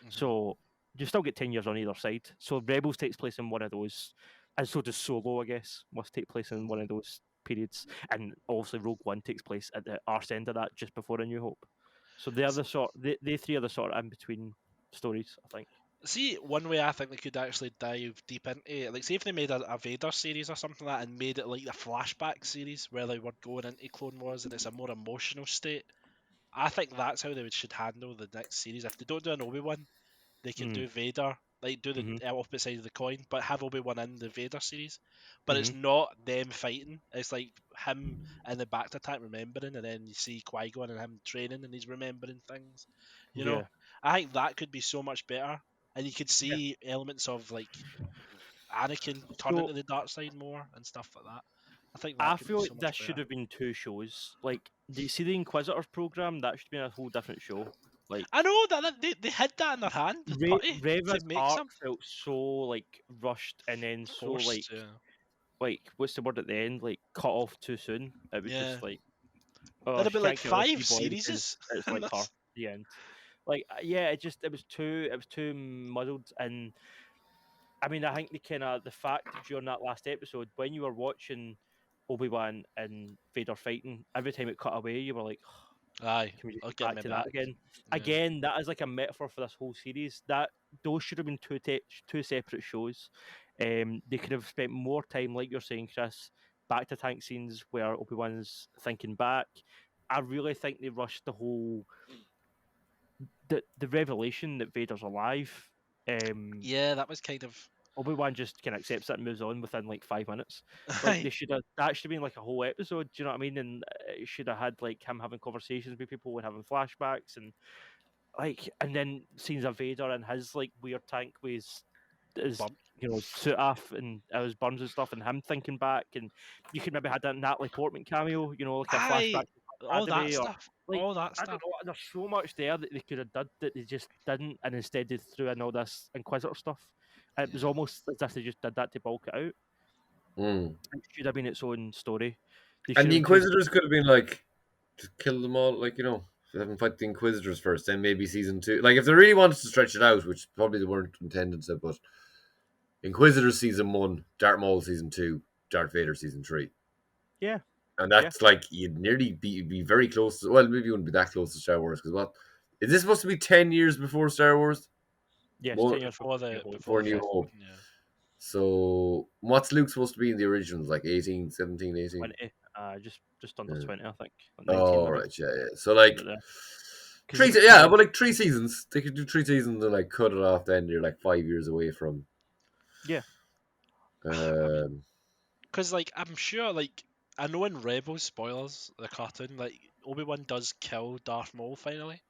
so you still get 10 years on either side. So Rebels takes place in one of those, and so does Solo, I guess, must take place in one of those periods. And obviously Rogue One takes place at the arse end of that, just before A New Hope. So they three are the sort of in between stories, I think. See, one way I think they could actually dive deep into it, like, see if they made a Vader series or something like that and made it like a flashback series where they were going into Clone Wars and it's a more emotional state. I think that's how they should handle the next series. If they don't do an Obi-Wan, they can do Vader, like do the opposite side of the coin, but have Obi-Wan in the Vader series. But it's not them fighting. It's like him in the back attack remembering, and then you see Qui-Gon and him training, and he's remembering things. You know, I think that could be so much better, and you could see elements of like Anakin turning to the dark side more and stuff like that. I think I that could be feel so like much this should better. have been 2 shows. Like, do you see the Inquisitors program? That should have been a whole different show. Like, I know that they had that in their hand, the putty, to Reva's make arc some felt so like rushed and then so forced. Yeah. like what's the word at the end? Like cut off too soon. It was Yeah. just like, oh, There'd have she been like can't kill the 5 three boys because series it's in like her. this. The end. Like, yeah, it was too muddled. And I mean, I think the fact that during that last episode when you were watching Obi-Wan and Vader fighting, every time it cut away, you were like, Aye, can we just I'll get get back me to back. that again? Yeah. Again, that is like a metaphor for this whole series. That those should have been two separate shows. They could have spent more time, like you're saying, Chris, back to tank scenes where Obi-Wan's thinking back. I really think they rushed the revelation that Vader's alive. Yeah, that was kind of. Obi-Wan just kind of accepts it and moves on within like 5 minutes. Like they should have that should have been like a whole episode. Do you know what I mean? And it should have had like him having conversations with people and having flashbacks and like, and then scenes of Vader and his like weird tank with his Bump. suit off and his burns and stuff, and him thinking back, and you could maybe had that Natalie Portman cameo, like a Aye, flashback to all that Academy, or stuff. like All that I don't stuff. know. There's so much there that they could have done that they just didn't, and instead they threw in all this Inquisitor stuff. It was almost as if they just did that to bulk it out. Mm. It should have been its own story. They And should the have been Inquisitors could have been like, just kill them all, like, have them fight the Inquisitors first, then maybe season 2. Like, if they really wanted to stretch it out, which probably they weren't intended to, but Inquisitors season 1, Darth Maul season 2, Darth Vader season 3. yeah, And that's like, you'd nearly be very close to, well, maybe you wouldn't be that close to Star Wars, because what? Is this supposed to be 10 years before Star Wars? yes, More, 10 years before New fifth Hope. one, yeah. So, what's Luke supposed to be in the originals? Like 18, 17, 18? 20, just under Yeah. 20, I think. 19 Oh, maybe. right, yeah. So, like, But, 'cause but like 3 seasons. They could do 3 seasons and like cut it off. Then you're like 5 years away from. Yeah. Because like I'm sure, like I know in Rebels, spoilers, the cartoon, like Obi-Wan does kill Darth Maul finally.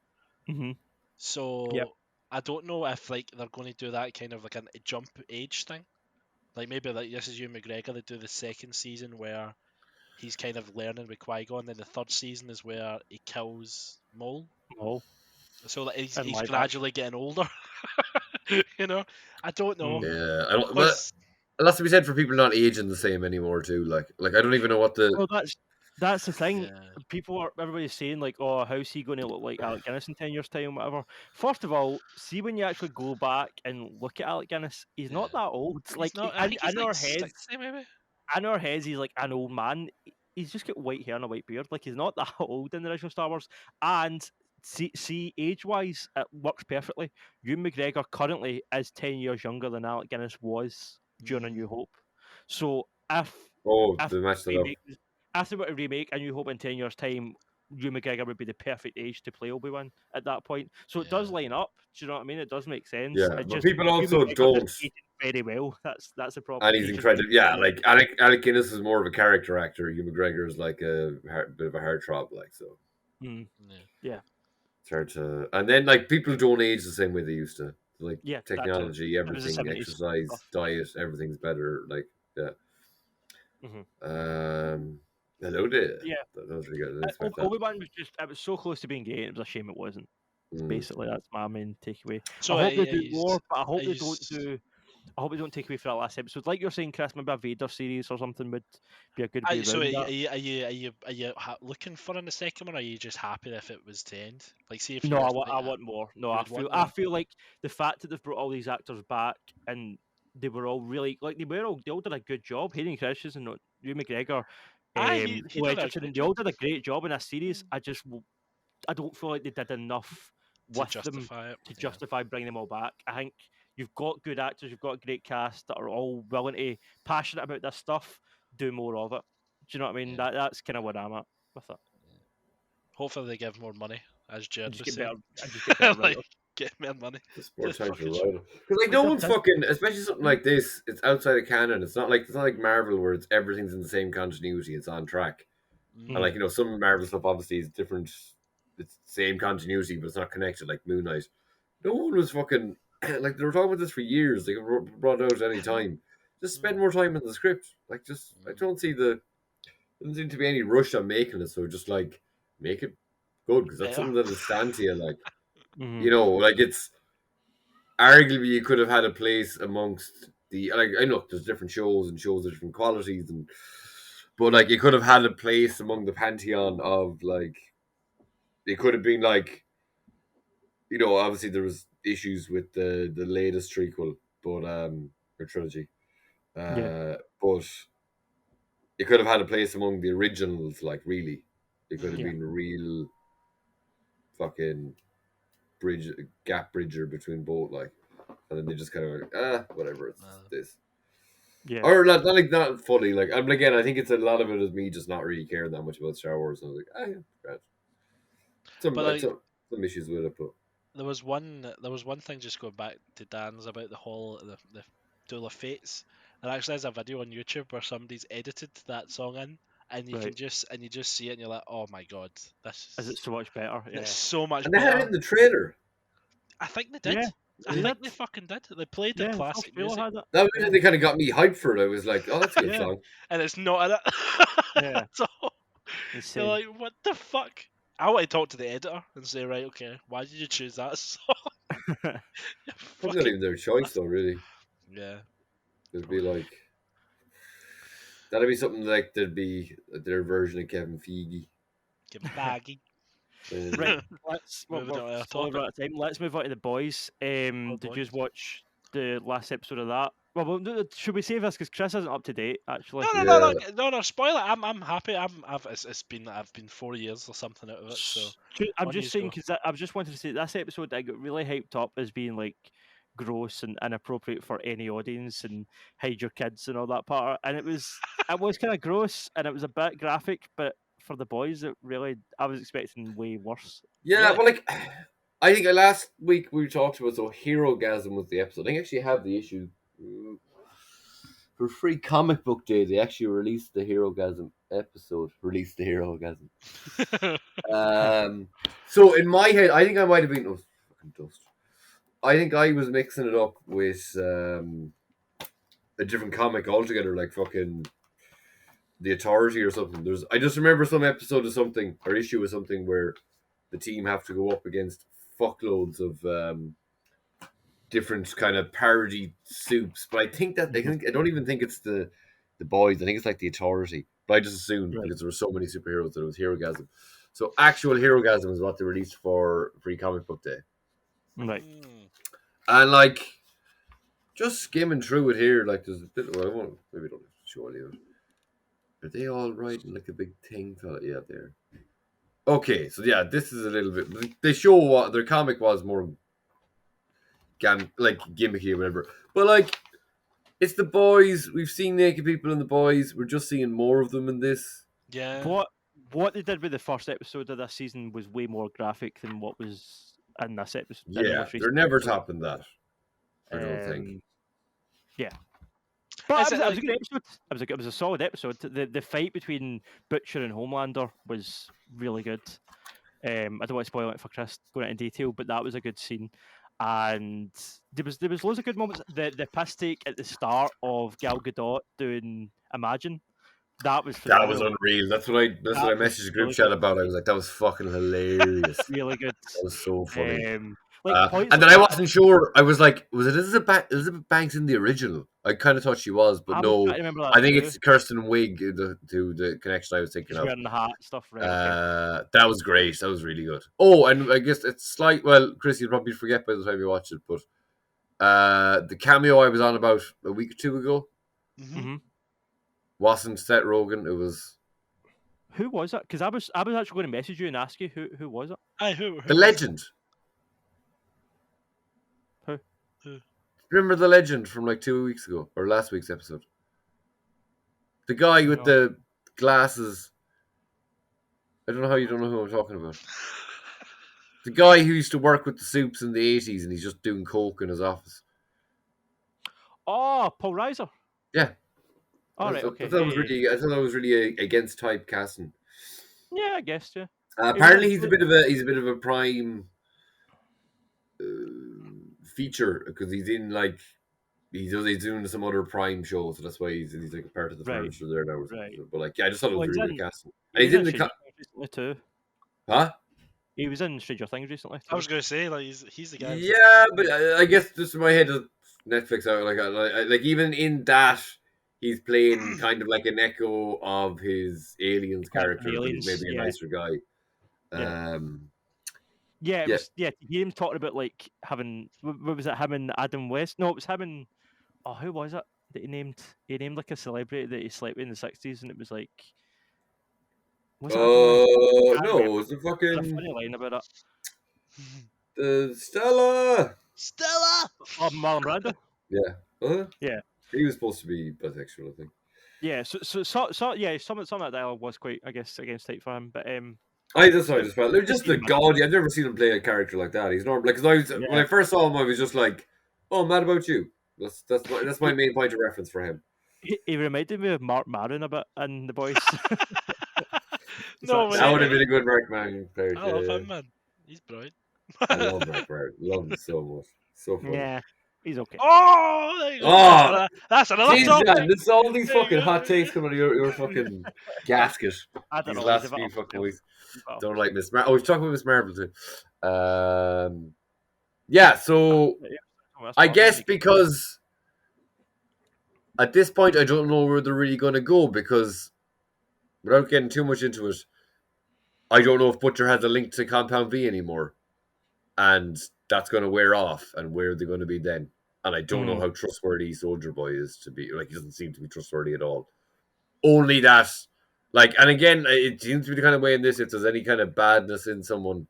Mm-hmm. So Yep. I don't know if like they're going to do that kind of like a jump age thing. Like maybe like this is Ewan McGregor. They do the second season where he's kind of learning with Qui-Gon, then the third season is where he kills Maul. Oh, So like he's in live gradually getting older. I don't know. Yeah, I don't. But Because that's to be said for people not aging the same anymore too. Like I don't even know what the. well, that's the thing. yeah, Everybody's saying like, "Oh, how's he going to look like Alec Guinness in 10 years' time, whatever." First of all, see when you actually go back and look at Alec Guinness, he's not that old. he's Like not. I think he's in like our heads, 60 maybe. he's like an old man. He's just got white hair and a white beard. Like he's not that old in the original Star Wars. And see age-wise, it works perfectly. Ewan McGregor currently is 10 years younger than Alec Guinness was during A New Hope. So if the match that up. after what a remake A New Hope in 10 years' time, Ewan McGregor would be the perfect age to play Obi-Wan at that point. So it does line up. Do you know what I mean? It does make sense. Yeah, It but just, people Ewan also McGregor don't. just aged very well. That's the problem. And he's incredible. Yeah, like Alec Guinness is more of a character actor. Hugh McGregor is like a bit of a heartthrob, like so. Yeah. It's hard to. And then like people don't age the same way they used to. Like Yeah, technology, that was the everything, 70s exercise, stuff. diet, everything's better. Like yeah. Mm-hmm. Hello there. Yeah, that was really good. I didn't expect that. Obi-Wan was it was so close to being gay. It was a shame it wasn't. Basically, that's my main takeaway. So I hope they do more, but I hope they he's- don't do. I hope they don't take away from that last episode. Like you're saying, Chris, maybe a Vader series or something would be a good way So around are that. you looking for in the second one, or are you just happy if it was to end? Like, see if No, you I want more. No, I feel like the fact that they've brought all these actors back and they were all really like they all did a good job. Hayden Christensen and Ewan McGregor, he did a Edgerton, great they all did a great job in this series. I don't feel like they did enough with them to justify bringing them all back. I think you've got good actors, you've got a great cast that are all willing to passionate about this stuff. Do more of it. Do you know what I mean? Yeah. That's kind of where I'm at with it. Hopefully they give more money, as Jerd was Get saying. better Like, get more money. The sports Just types are fucking right. Because like no one's fucking, especially something like this. It's outside of canon. It's not like Marvel where it's everything's in the same continuity. It's on track. And like some Marvel stuff obviously is different. It's the same continuity, but it's not connected. Like Moon Knight. No one was fucking like they were talking about this for years. They could brought it out at any time. Just spend more time in the script. Like I don't see the doesn't seem to be any rush on making it. So just like make it good because that's Better. something that'll stand to you. Like Mhm. you know, like it's arguably you could have had a place amongst the like I know there's different shows and shows of different qualities and but like it could have had a place among the pantheon of like it could have been like you know obviously there was issues with the latest trequel but or trilogy but it could have had a place among the originals like really it could have Yeah. been a real fucking gap bridger between both like and then they just kind of like whatever it's this. Yeah. Or not fully. Like I'm again. I think it's a lot of it is me just not really caring that much about Star Wars. And I was like, yeah, right. But like, Some issues with it, but there was one thing just going back to Dan's about the whole the Duel of Fates. There actually is a video on YouTube where somebody's edited that song in, and you can just see it, and you're like, oh my god, this Is it so much better? Yeah. it's so much and they had it better. in the trailer. I think they did. Yeah, I they think did. they fucking did. They played the Yeah, classic Phil music, had it. That was they kind of got me hyped for it. I was like, oh, that's a good Yeah. song. and it's not in it. Yeah. So Insane. you're like, what the fuck? I want to talk to the editor and say, right, okay, why did you choose that song? Probably not even their choice though. Really, Yeah. it'd be like that'd be something like there'd be their version of Kevin Feige. Give baggy. Right, let's Moving on to our slowly topic. run out of time. Let's move on to the boys. Did you Boys. watch the last episode of that? Well, should we save this because Chris isn't up to date actually? No. Spoil it. I'm happy. It's been I've been 4 years or something out of it. So I'm on just yous saying go. because I just wanted to say this episode I got really hyped up as being like gross and inappropriate for any audience and hide your kids and all that part. And it was kind of gross and it was a bit graphic, but for the boys, it really I was expecting way worse. Yeah, Really? well, like I think last week we talked about so Hero-gasm was the episode. I think I actually have the issue for Free Comic Book Day. They actually released the Hero-gasm episode. Released the Hero-gasm. So in my head, I think I might have been fucking dust. I think I was mixing it up with a different comic altogether, like fucking The Authority or something. I just remember some episode of something or issue of something where the team have to go up against fuckloads of different kind of parody soups. But I think that I don't even think it's the boys. I think it's like The Authority. But I just assumed because there were so many superheroes that it was Hero-gasm. So actual Hero-gasm is what they released for Free Comic Book Day. Right. And like just skimming through it here, like there's a bit I won't maybe don't show any of it. Are they all writing like a big thing fella? Yeah, there. Okay, so yeah, this is a little bit. They show what their comic was more, like gimmicky or whatever. But like, it's the boys. We've seen naked people in the boys. We're just seeing more of them in this. Yeah. What they did with the first episode of this season was way more graphic than what was in this episode. Yeah, they're never topping that. I don't think. Yeah. But it was a like- good episode. It was a solid episode. The fight between Butcher and Homelander was really good. I don't want to spoil it for Chris going into detail, but that was a good scene. And there was loads of good moments. The piss take at the start of Gal Gadot doing Imagine. That was phenomenal. That was unreal. That's what I messaged the group really chat good. about. I was like, that was fucking hilarious. Really good. That was so funny. And then I wasn't sure. I was like, was it Elizabeth Banks in the original? I kind of thought she was, but no. I think it's Kirsten Wiig, the connection I was thinking of. Wearing the hat stuff, right? That was great. That was really good. Oh, and I guess it's slight. Well, Chris, you'll probably forget by the time you watch it, but the cameo I was on about a week or two ago wasn't Seth Rogen. It was. Who was it? Because I was actually going to message you and ask you who was it. Who the legend. Who? Remember the legend from like 2 weeks ago or last week's episode? The guy with the glasses. I don't know how you don't know who I'm talking about. The guy who used to work with the soups in the 80s and he's just doing coke in his office. Oh, Paul Reiser. Yeah. All right. Okay. I thought that was really against typecasting. Yeah, I guess. Yeah. Apparently, he's a bit of a prime feature because he's in like he's doing some other Prime show, so that's why he's like a part of the Right. furniture there now. Or something. Right. But like, yeah, I just thought it was Well, really he's good in- casting. And he's in the Stranger Things recently too. huh? He was in Stranger Things recently. I was going to say, like, he's the guy. Yeah, but I guess just in my head, Netflix out like even in that, he's playing kind of like an echo of his Aliens character, but he's Aliens, maybe a nicer guy. Yeah. Yeah. It was. Yeah, he was talking about like having. What was it? Him and Adam West? No, it was him and. Oh, who was it that he named? He named like a celebrity that he slept with in the '60s, and it was like. Was it Adam West? Can't No, remember. it's a There's a fucking funny line about it. Stella. Stella! Oh, Marlon Brando. Yeah. Yeah. He was supposed to be bisexual, I think. Yeah. So yeah. Some of that dialogue was quite, I guess, against type for him, but I just felt just the god. I've never seen him play a character like that. He's normal. Like, cause when I first saw him, I was just like, "Oh, I'm mad about you." That's my main point of reference for him. He reminded me of Mark Maron a bit in The Boys. No, That would have been a good Mark Maron character. I love him, man. He's brilliant. I love Mark Maron. Love him so much. So funny. Yeah, he's okay. Oh, there you go. Oh! That's another Jeez, topic. man, this is all these There you fucking go. hot takes coming out of your fucking gasket. I don't These know. last few fucking weeks. Don't like Miss Marvel. Oh, we've talked about Miss Marvel too. Yeah, so I guess because at this point I don't know where they're really going to go, because without getting too much into it, I don't know if Butcher has a link to Compound V anymore, and that's going to wear off, and where they're going to be then. And I don't know how trustworthy Soldier Boy is to be. Like, he doesn't seem to be trustworthy at all. Only that, like, and again, it seems to be the kind of way in this, if there's any kind of badness in someone,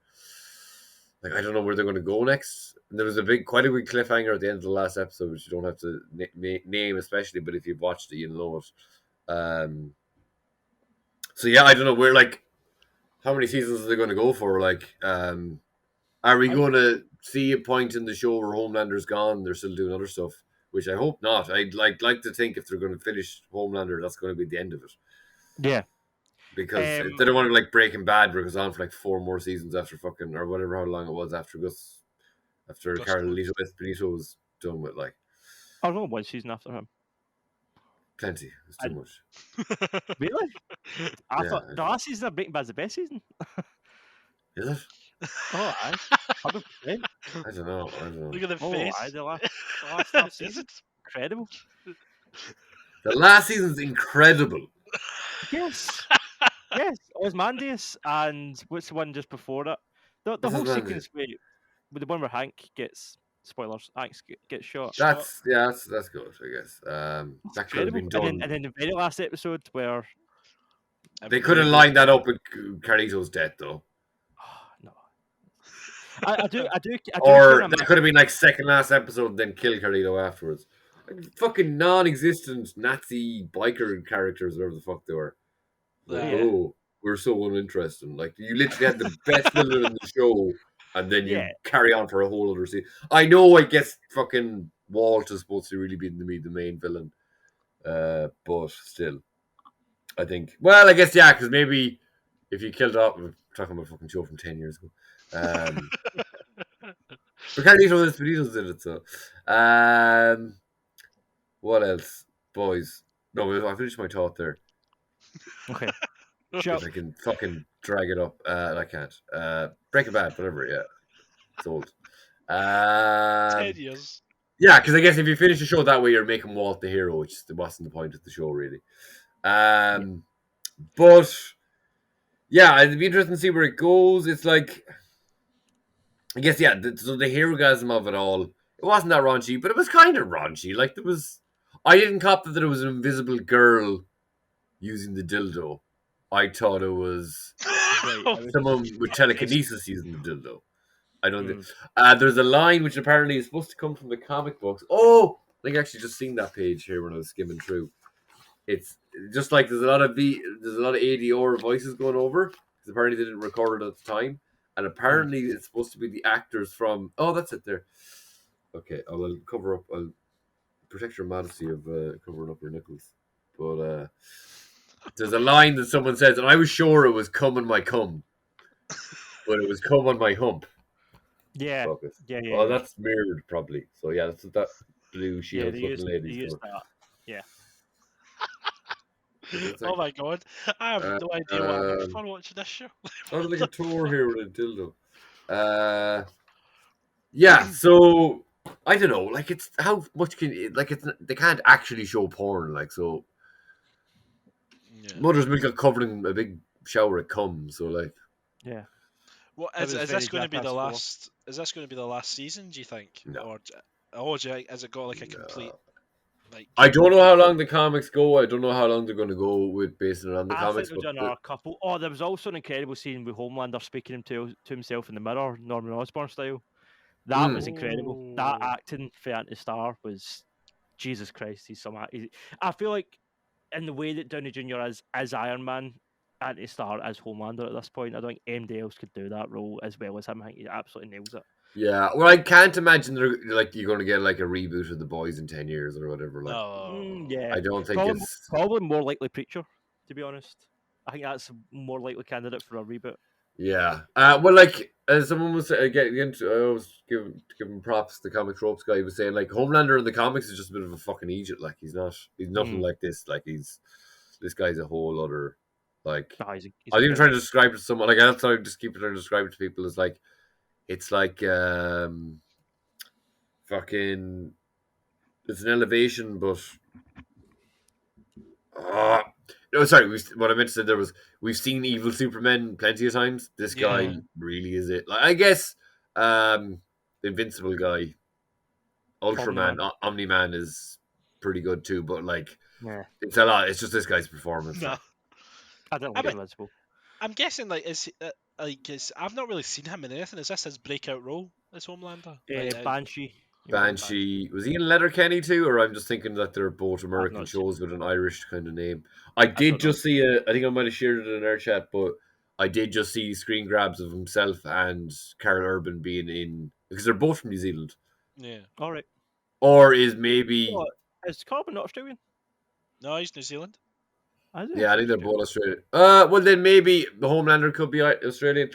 like, I don't know where they're going to go next. And there was quite a big cliffhanger at the end of the last episode, which you don't have to name, especially, but if you've watched it, you'll know it. So yeah, I don't know where, like, how many seasons are they going to go for? Like, are we going to see a point in the show where Homelander's gone, they're still doing other stuff? Which I hope not. I'd like to think if they're going to finish Homelander, that's going to be the end of it. Yeah. Because if they don't want to, like, Breaking Bad, where it goes on for like 4 more seasons after fucking, or whatever, how long it was after Carlito Esposito was done with, like. I don't know, 1 season after him. Plenty. It's too much. Really? I thought the last season of Breaking Bad's the best season. Is it? Oh, 100%. I don't know. Look at the face. The last half season. Incredible. The last season's incredible. Yes. Yes. Ozymandias, and what's the one just before it? The whole sequence with the one where Hank gets, spoilers, Hank gets shot. That's good, I guess. That could have been done. And then the very last episode where they could have lined that up with Carlito's death, though. No. I do. Or that could have been like second last episode, then kill Carlito afterwards. Like, fucking non-existent Nazi biker characters, whatever the fuck they were. Like, oh, we're so uninteresting. Like, you literally had the best villain in the show, and then you carry on for a whole other season. I know, I guess fucking Walt is supposed to really be the main villain, but still, I think. Well, I guess because maybe if you killed off, we're talking about a fucking show from 10 years ago. But Carlito Esposito's in it, so. What else, boys? No, I finished my thought there. Okay. If I can fucking drag it up. I can't. Breaking Bad, whatever, yeah. It's old. 10 years. Yeah, because I guess if you finish the show that way, you're making Walt the hero, which wasn't the point of the show, really. But, yeah, it'd be interesting to see where it goes. It's like, I guess, so the heroism of it all, it wasn't that raunchy, but it was kind of raunchy. Like, I didn't cop that it was an invisible girl using the dildo. I thought it was someone with telekinesis using the dildo. I don't think. There's a line which apparently is supposed to come from the comic books. Oh, I think I actually just seen that page here when I was skimming through. It's just like there's a lot of ADR voices going over, because apparently they didn't record it at the time, and apparently it's supposed to be the actors from. Oh, that's it there. Okay, I'll cover up. I'll protect your modesty of covering up your nipples, but there's a line that someone says, and I was sure it was "come on my cum," but it was "come on my hump." Yeah. Focus. Yeah. Well, that's mirrored probably. So yeah, that's that. blue Yeah, shield they fucking used ladies. that. Yeah. It's Oh like, my god, I have no idea what I'm in for watching this show. oh, like a tour here with a dildo. Yeah, so I don't know. Like, it's how much can like it's they can't actually show porn. Like, so Yeah. Mother's Milk are covering a big shower of cum. So like, Yeah. What It is was this very going to be the Jackass 4. last? Is this going to be the last season? Do you think? No. Or has it got like a complete like? I don't know how long the comics go. I don't know how long they're going to go with basing it on the I comics. think there's another couple. Oh, there was also an incredible scene with Homelander speaking to himself in the mirror, Norman Osborn style. That was incredible. That Oh. acting for Anti-Star was Jesus Christ. I feel like in the way that Downey Jr. is as Iron Man, Anti-Star as Homelander at this point, I don't think anybody else could do that role as well as him. I think he absolutely nails it. Yeah, well, I can't imagine they're like you're going to get like a reboot of The Boys in 10 years or whatever. Like, No. Yeah, I don't think probably, it's. probably more likely Preacher, to be honest. I think that's a more likely candidate for a reboot. Yeah. Well, like as someone was getting into, I was giving props to the comic tropes guy. He was saying like Homelander in the comics is just a bit of a fucking Egypt. Like he's nothing like this. Like this guy's a whole other. Like No, he's I was even incredible. trying to describe it to someone. Like that's how I just keep trying to describe it to people. Is like it's like fucking. It's an elevation, but. No, sorry. What I meant to say there was we've seen evil Supermen plenty of times. This guy really is it. Like I guess, the Invincible guy, Ultraman, Omni-Man is pretty good too. But like, Yeah, it's a lot. It's just this guy's performance. No. I don't like Invincible. I'm guessing like I've not really seen him in anything. Is this his breakout role as Homelander? Banshee. Banshee was he in Letterkenny too, or I'm just thinking that they're both American not seen shows with an Irish kind of name. I don't did know. just see I think I might have shared it in our chat, but I did just see screen grabs of himself and Carol Urban being in because they're both from New Zealand. Yeah. All right. Or is maybe Is Carbon not Australian? No, he's New Zealand. yeah, I think they're both Australian. Well then maybe the Homelander could be Australian,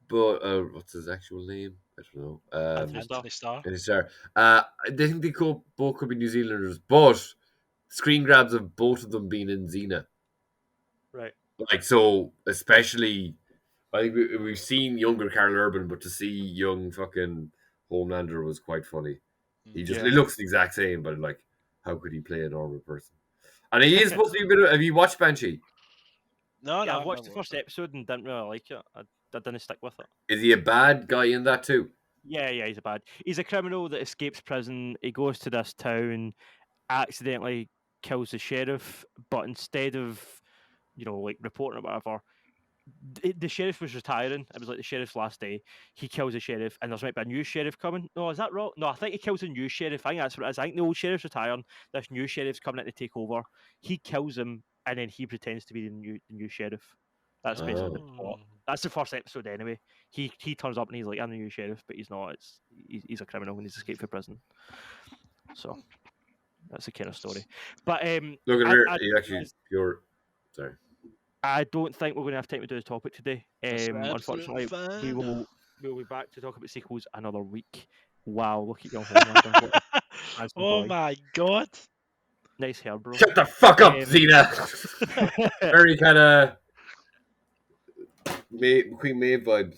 but what's his actual name? I don't know. Anthony Starr. I think they both could be New Zealanders, but screen grabs of both of them being in Xena. Right. Like so, especially I think we've seen younger Carl Urban, but to see young fucking Homelander was quite funny. He looks the exact same, but like, how could he play a normal person? And he is supposed to be a bit of. Have you watched Banshee? No, I watched the first episode and didn't really like it. I didn't stick with it. Is he a bad guy in that too? Yeah, he's a criminal that escapes prison. He goes to this town, accidentally kills the sheriff, but instead of, like reporting or whatever, the sheriff was retiring. It was like the sheriff's last day. He kills the sheriff, and there's might be a new sheriff coming. No, is that wrong? No, I think he kills a new sheriff. I think that's what it is. I think the old sheriff's retiring. This new sheriff's coming in to take over. He kills him, and then he pretends to be the new sheriff. That's basically the plot. That's the first episode anyway. He turns up and he's like, I'm the new sheriff, but he's not. He's a criminal and he's escaped from prison. So that's the kind of story. But look at here. He actually pure. Sorry. I don't think we're going to have time to do the topic today. Unfortunately, we will be back to talk about sequels another week. Wow, look at your Homelander. Oh my god. Nice hair, bro. Shut the fuck up, Xena. Very kind of Queen Maeve vibes.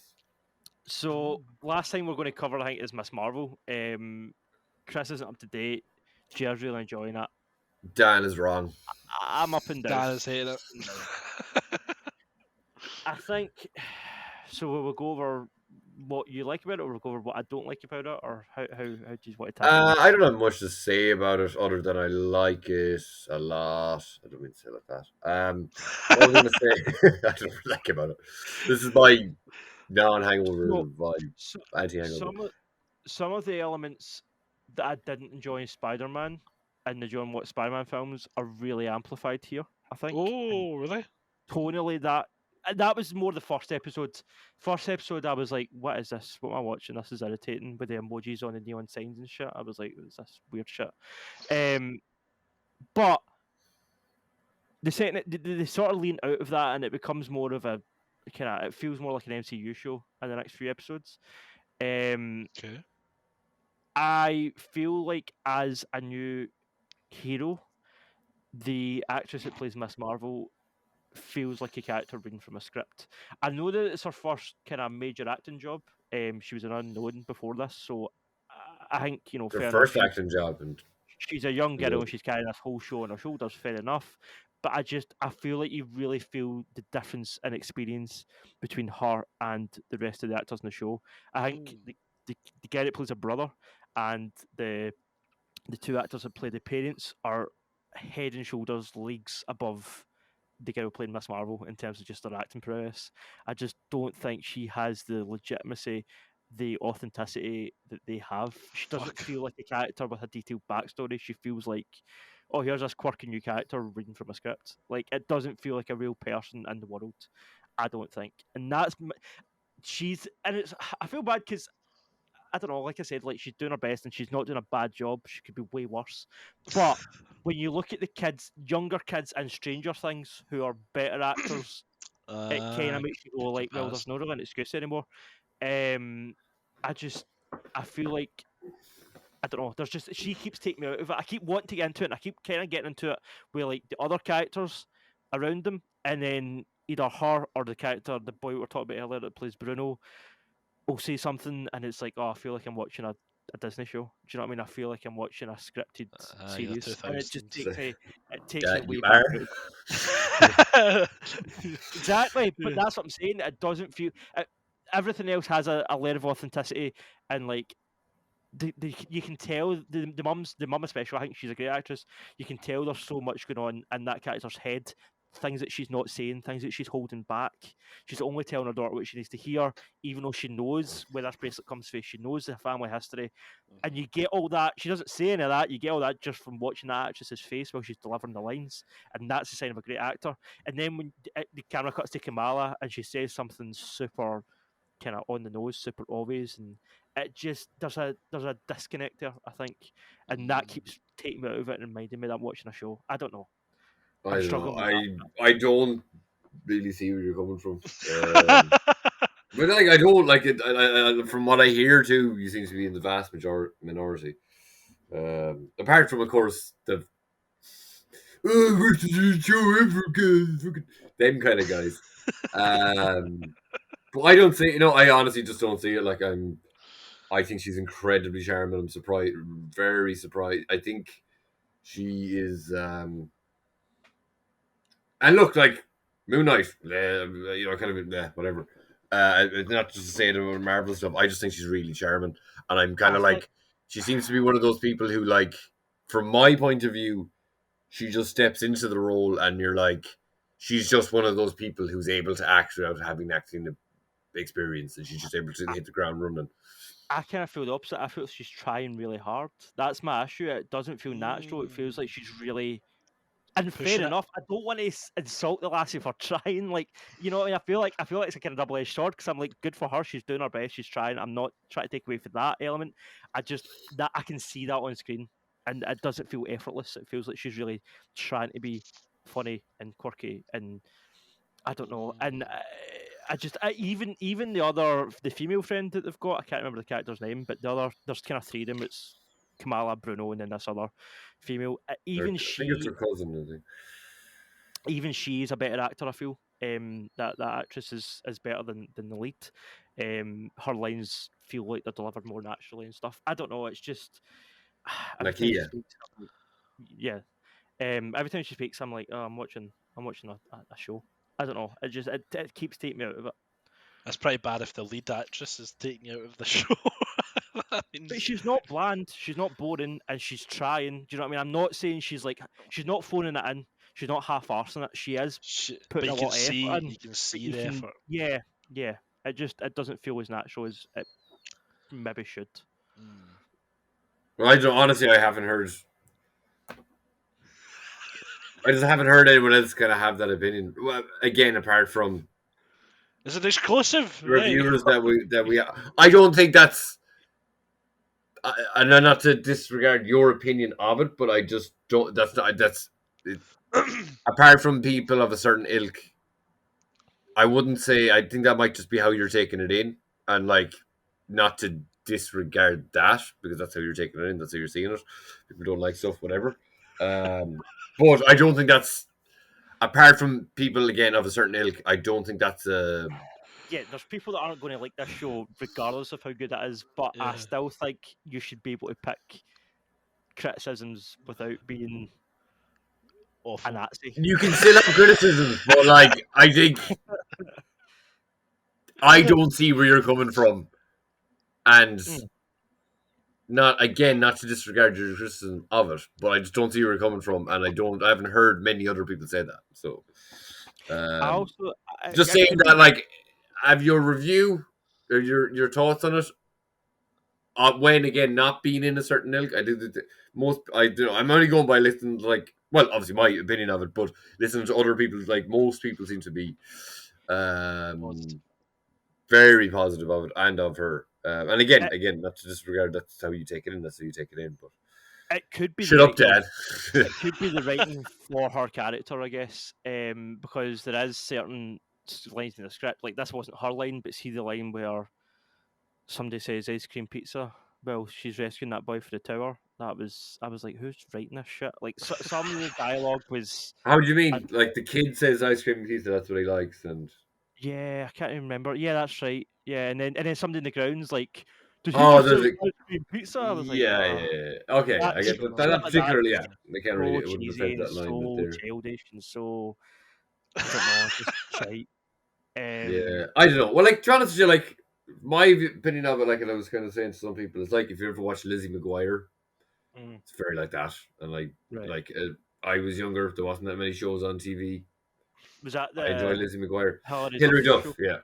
So, last thing we're going to cover, I think, is Miss Marvel. Chris isn't up to date. Jerd's really enjoying it. Dan is wrong. I'm up and down. Dan is hating it. I think so. We'll go over what you like about it, or we'll go over what I don't like about it, or how do you want to tackle it? I don't have much to say about it other than I like it a lot. I don't mean to say it like that. What was I going to say? I don't like about it. This is my non-hangover vibe. Anti-hangover. Some of the elements that I didn't enjoy in Spider-Man and the John Watts Spider-Man films are really amplified here, I think. Oh, really? Tonally, that was more the first episode. First episode, I was like, what is this? What am I watching? This is irritating with the emojis on the neon signs and shit. I was like, is this weird shit? But the second, they sort of lean out of that and it becomes more of a it feels more like an MCU show in the next few episodes. Okay. I feel like as a new hero, the actress that plays Miss Marvel feels like a character reading from a script. I know that it's her first kind of major acting job. She was an unknown before this, so I think Her fair enough. first acting job, and She's a young girl and she's carrying this whole show on her shoulders. Fair enough, but I feel like you really feel the difference in experience between her and the rest of the actors in the show. I think the guy that plays her brother and the two actors that play the parents are head and shoulders leagues above the girl playing Miss Marvel in terms of just her acting prowess. I just don't think she has the legitimacy, the authenticity that they have. She doesn't feel like a character with a detailed backstory. She feels like, oh, here's this quirky new character reading from a script. Like, it doesn't feel like a real person in the world. I don't think, and I feel bad because I don't know. Like I said, like she's doing her best and she's not doing a bad job. She could be way worse. But when you look at the kids, younger kids in Stranger Things who are better actors, it kind of makes you go like, well, there's no real excuse anymore. I feel like I don't know. There's just she keeps taking me out of it. I keep wanting to get into it, and I keep kind of getting into it with like the other characters around them, and then either her or the character, the boy we were talking about earlier that plays Bruno, will say something and it's like, oh, I feel like I'm watching a Disney show. Do you know what I mean? I feel like I'm watching a scripted series, and it just takes me, way back out. Exactly, but that's what I'm saying. It doesn't feel. Everything else has a level of authenticity, and like you can tell the mum especially. I think she's a great actress. You can tell there's so much going on in that character's head. Things that she's not saying, things that she's holding back. She's only telling her daughter what she needs to hear, even though she knows where this bracelet comes from. She knows the family history, and you get all that. She doesn't say any of that. You get all that just from watching that actress's face while she's delivering the lines, and that's a sign of a great actor. And then when the camera cuts to Kamala and she says something super kind of on the nose, super obvious, and it just there's a disconnect there, I think, and that keeps taking me out of it and reminding me that I'm watching a show. I don't know. I don't know. With that. I don't really see where you're coming from. But like, I don't like it. From what I hear too, you seem to be in the vast minority. Apart from, of course, the them kind of guys. But I don't see. I honestly just don't see it. Like I think she's incredibly charming. I'm surprised, very surprised. I think she is. And look, like Moon Knight, kind of whatever. Not just to say the Marvel stuff. I just think she's really charming, and I'm kind of like, she seems to be one of those people who, like, from my point of view, she just steps into the role, and you're like, she's just one of those people who's able to act without having acting experience, and she's just able to hit the ground running. I kind of feel the opposite. I feel she's trying really hard. That's my issue. It doesn't feel natural. It feels like she's really. And fair enough, I don't want to insult the lassie for trying. Like, you know, I feel like it's a kind of double-edged sword because I'm like, good for her. She's doing her best. She's trying. I'm not trying to take away from that element. I can see that on screen, and it doesn't feel effortless. It feels like she's really trying to be funny and quirky, and I don't know. And even the female friend that they've got, I can't remember the character's name, but there's kind of three of them. It's Kamala, Bruno, and then this other female. I think it's her cousin, I think. Even she is a better actor, I feel. That actress is better than the lead. Her lines feel like they're delivered more naturally and stuff. I don't know. It's just every time she speaks, every time she speaks, I'm like, oh, I'm watching a show. I don't know. It keeps taking me out of it. That's pretty bad if the lead actress is taking you out of the show. But she's not bland, she's not boring, and she's trying. Do you know what I mean? I'm not saying she's not phoning it in. She's not half-arsing it. She is putting a lot of effort in. You can see the effort. Yeah. It doesn't feel as natural as it maybe should. Well, I haven't heard. I just haven't heard anyone else kind of have that opinion. Well, again, apart from, is it exclusive reviewers that we I don't think that's. And not to disregard your opinion of it, but I just don't. That's it. Apart from people of a certain ilk, I wouldn't say. I think that might just be how you're taking it in, and like not to disregard that because that's how you're taking it in. That's how you're seeing it. People don't like stuff, whatever. But I don't think that's apart from people again of a certain ilk. I don't think that's Yeah, there's people that aren't going to like this show regardless of how good it is, but I Yeah. still think you should be able to pick criticisms without being a Awful. Nazi. You can still have criticisms, but like I think I don't see where you're coming from, and not to disregard your criticism of it, but I just don't see where you're coming from, and I haven't heard many other people say that. So, I also just I saying could that, be- like, have your review or your thoughts on it. When again, not being in a certain ilk, I do most. I do. I'm only going by listening to, like, well, obviously my opinion of it, but listening to other people, like most people seem to be, very positive of it and of her. And again, not to disregard that's how you take it in. That's how you take it in. But it could be shut the up, writing Dad. it could be the writing for her character, I guess, because there is certain lines in the script. Like this wasn't her line, but see the line where somebody says ice cream pizza. Well, she's rescuing that boy for the tower. I was like, who's writing this shit? Like some of the dialogue was. How do you mean? Like the kid says ice cream and pizza, that's what he likes, and Yeah, I can't even remember. Yeah, that's right. Yeah, and then somebody in the grounds like, did he oh, just there's say a ice cream pizza? I was like, yeah. Okay, I that's get shit that. That like that. particularly, yeah, they can't really. So It wouldn't have cheesy said and that line, but so there. childish and so I don't know, just shite. Yeah, I don't know. Well, like, to be honest with you, like, my opinion of it, like, and I was kind of saying to some people, it's like if you ever watch Lizzie McGuire, it's very like that. And Right. like I was younger, there wasn't that many shows on TV. Was that I enjoy the Lizzie McGuire. Hilary Duff, show? yeah.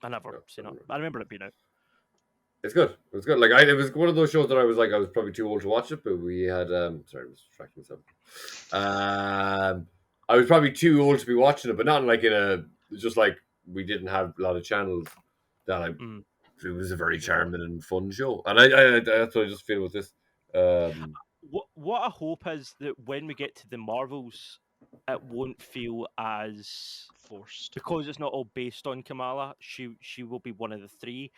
I never seen it. I remember it being out. It's good. It was good. Like it was one of those shows that I was probably too old to watch it, but we had sorry, I was distracting myself. I was probably too old to be watching it, but not like in a just like we didn't have a lot of channels that it was a very charming and fun show. And I that's what I just feel with this. What I hope is that when we get to the Marvels, it won't feel as Forced. because it's not all based on Kamala. She will be one of the three.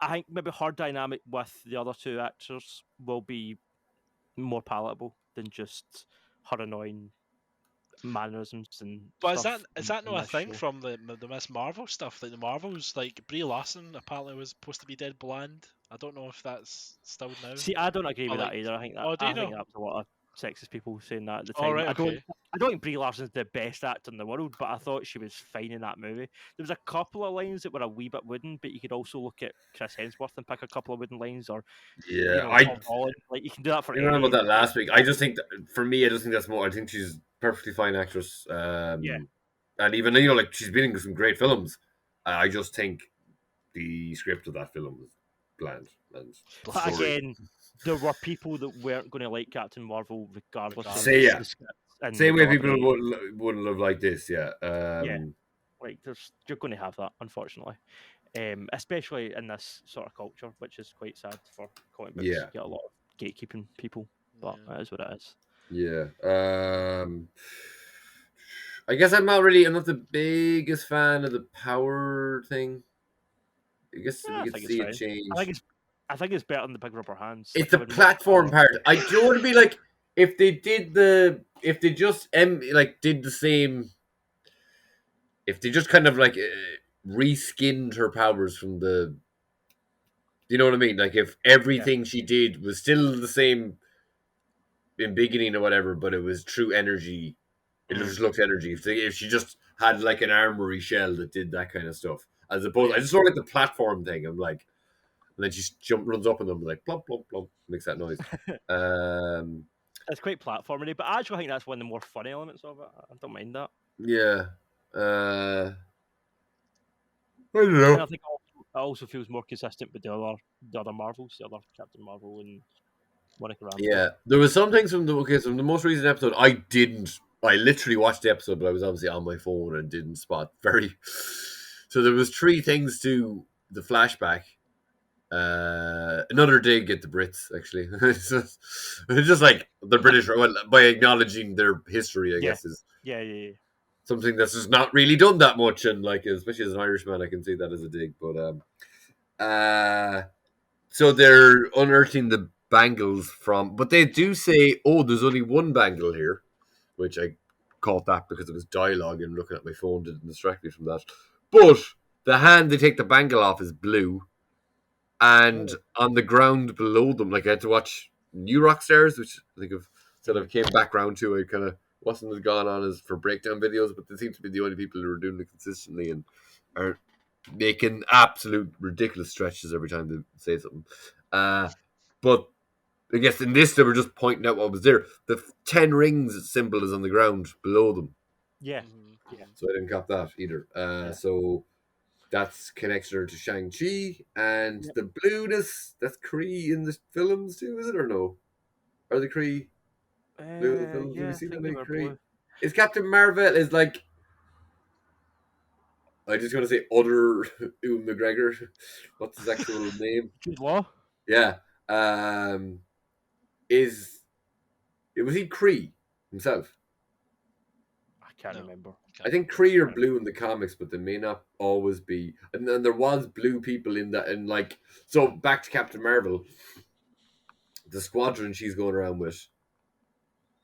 I think maybe her dynamic with the other two actors will be more palatable than just her annoying mannerisms and But stuff. is that in not a this thing show. from the Miss Marvel stuff? Like the Marvels, like Brie Larson apparently was supposed to be dead bland. I don't know if that's still now. See, I don't agree with like- that either. I think that Oh, do you I think know? that was a lot of sexist people saying that at the Oh, time. right, okay. I don't think Brie Larson's the best actor in the world, but I thought she was fine in that movie. There was a couple of lines that were a wee bit wooden, but you could also look at Chris Hemsworth and pick a couple of wooden lines, or Yeah, Tom Holland. Like you can do that for you know any. about that last week. I just think that, for me, I just think that's more. I think she's a perfectly fine actress. Yeah. And even like she's been in some great films. I just think the script of that film was bland and But again, there were people that weren't going to like Captain Marvel regardless of Say, yeah. the script and same the way people delivery. wouldn't have liked this. Yeah. Like you're going to have that, unfortunately. Especially in this sort of culture, which is quite sad for comic books. Yeah. You get a lot of gatekeeping people, but it is what it is. Yeah. I guess I'm not the biggest fan of the power thing. I guess Yeah, we could see it change. I think it's better than the big rubber hands. It's the platform part. I don't want to be like if they just did the same. If they just kind of like reskinned her powers from the. You know what I mean? Like if everything she did was still the same in beginning or whatever, but it was true energy. It just looked energy. If she just had like an armory shell that did that kind of stuff, as opposed, I just sort of like the platform thing. I'm like, and then she runs up on them like plump plump plump, makes that noise. It's quite platformy, but I actually think that's one of the more fun elements of it. I don't mind that. Yeah. I don't know. And I think it also feels more consistent with the other Marvels, the other Captain Marvel and Monica Rambeau. Yeah, there was some things from the most recent episode I literally watched the episode, but I was obviously on my phone and didn't spot very. So there was 3 things to the flashback. Another dig at the Brits, actually. It's just like the British, by acknowledging their history, I guess is something that's just not really done that much, and like especially as an Irishman, I can see that as a dig. But So they're unearthing the bangles from, but they do say, "Oh, there's only one bangle here," which I caught that because it was dialogue and looking at my phone didn't distract me from that. But the hand they take the bangle off is blue, and on the ground below them, like I had to watch New Rockstars, which I think I've said I came back round to. I kind of wasn't as gone on as for breakdown videos, but they seem to be the only people who are doing it consistently and are making absolute ridiculous stretches every time they say something. But I guess in this they were just pointing out what was there. The 10 rings symbol is on the ground below them. Yeah. Mhm. Yeah. So I didn't cop that either. So that's connects her to Shang-Chi. And the blueness, that's Kree in the films too, is it, or no? Are the Kree blue in the films? Have Yeah, we I seen think that they many were Kree? blue. Is Captain Marvel is like, I just want to say other Ewan McGregor. What's his actual name? Jude Law. Yeah. Is was he Kree himself? I can't No. remember. I think Kree are blue in the comics, but they may not always be. And then there was blue people in that, and like so. Back to Captain Marvel, the squadron she's going around with,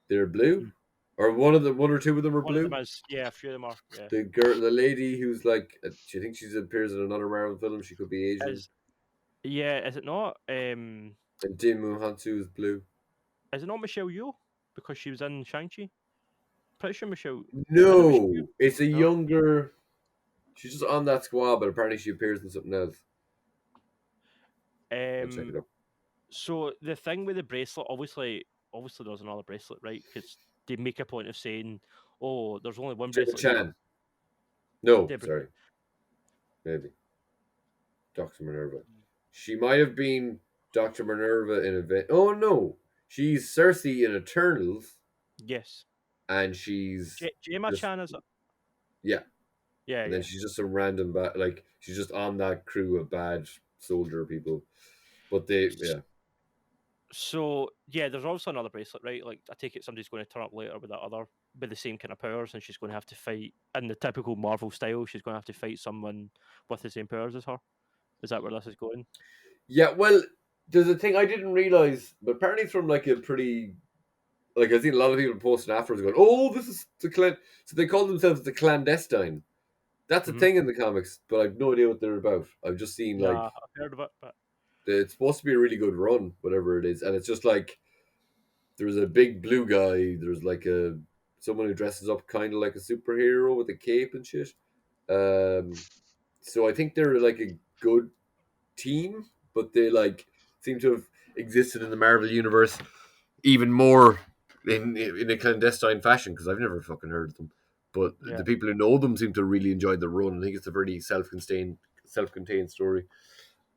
they're blue, or one or two of them are One of blue. them is, yeah, a few of them are. Yeah. The girl, the lady who's like, I think she appears in another Marvel film. She could be Asian. Is it not? And Dinmu Hansu is blue. Is it not Michelle Yeoh because she was in Shang-Chi? Pretty sure Michelle. Is it Michelle No, Yeoh? it's a No? younger. She's just on that squad, but apparently she appears in something else. I'll check it up. So the thing with the bracelet, obviously there's another bracelet, right? Because they make a point of saying, "Oh, there's only one Jackie bracelet here." Chan. No, Deborah- sorry. Maybe. Dr. Minerva. She might have been Dr. Minerva in Event. Oh, no. She's Cersei in Eternals, Yes. and she's. Gemma just, Chan is it? Yeah. Yeah, And then she's just some random bad. Like, she's just on that crew of bad soldier people. But they. Yeah. So yeah, there's also another bracelet, right? Like I take it somebody's going to turn up later with that other, with the same kind of powers, and she's going to have to fight in the typical Marvel style. She's going to have to fight someone with the same powers as her. Is that where this is going? Yeah, well, there's a thing I didn't realize, but apparently it's from like a pretty. Like, I've seen a lot of people posting afterwards going, oh, this is the clan. So they call themselves the clandestine. That's a Mhm. thing in the comics, but I've no idea what they're about. I've just seen like Nah, I've heard of it, but it's supposed to be a really good run, whatever it is, and it's just like there's a big blue guy. There's like someone who dresses up kind of like a superhero with a cape and shit. So I think they're like a good team, but they like seem to have existed in the Marvel universe even more in a clandestine fashion because I've never fucking heard of them. But yeah. the people who know them seem to really enjoy the run. I think it's a very self-contained story.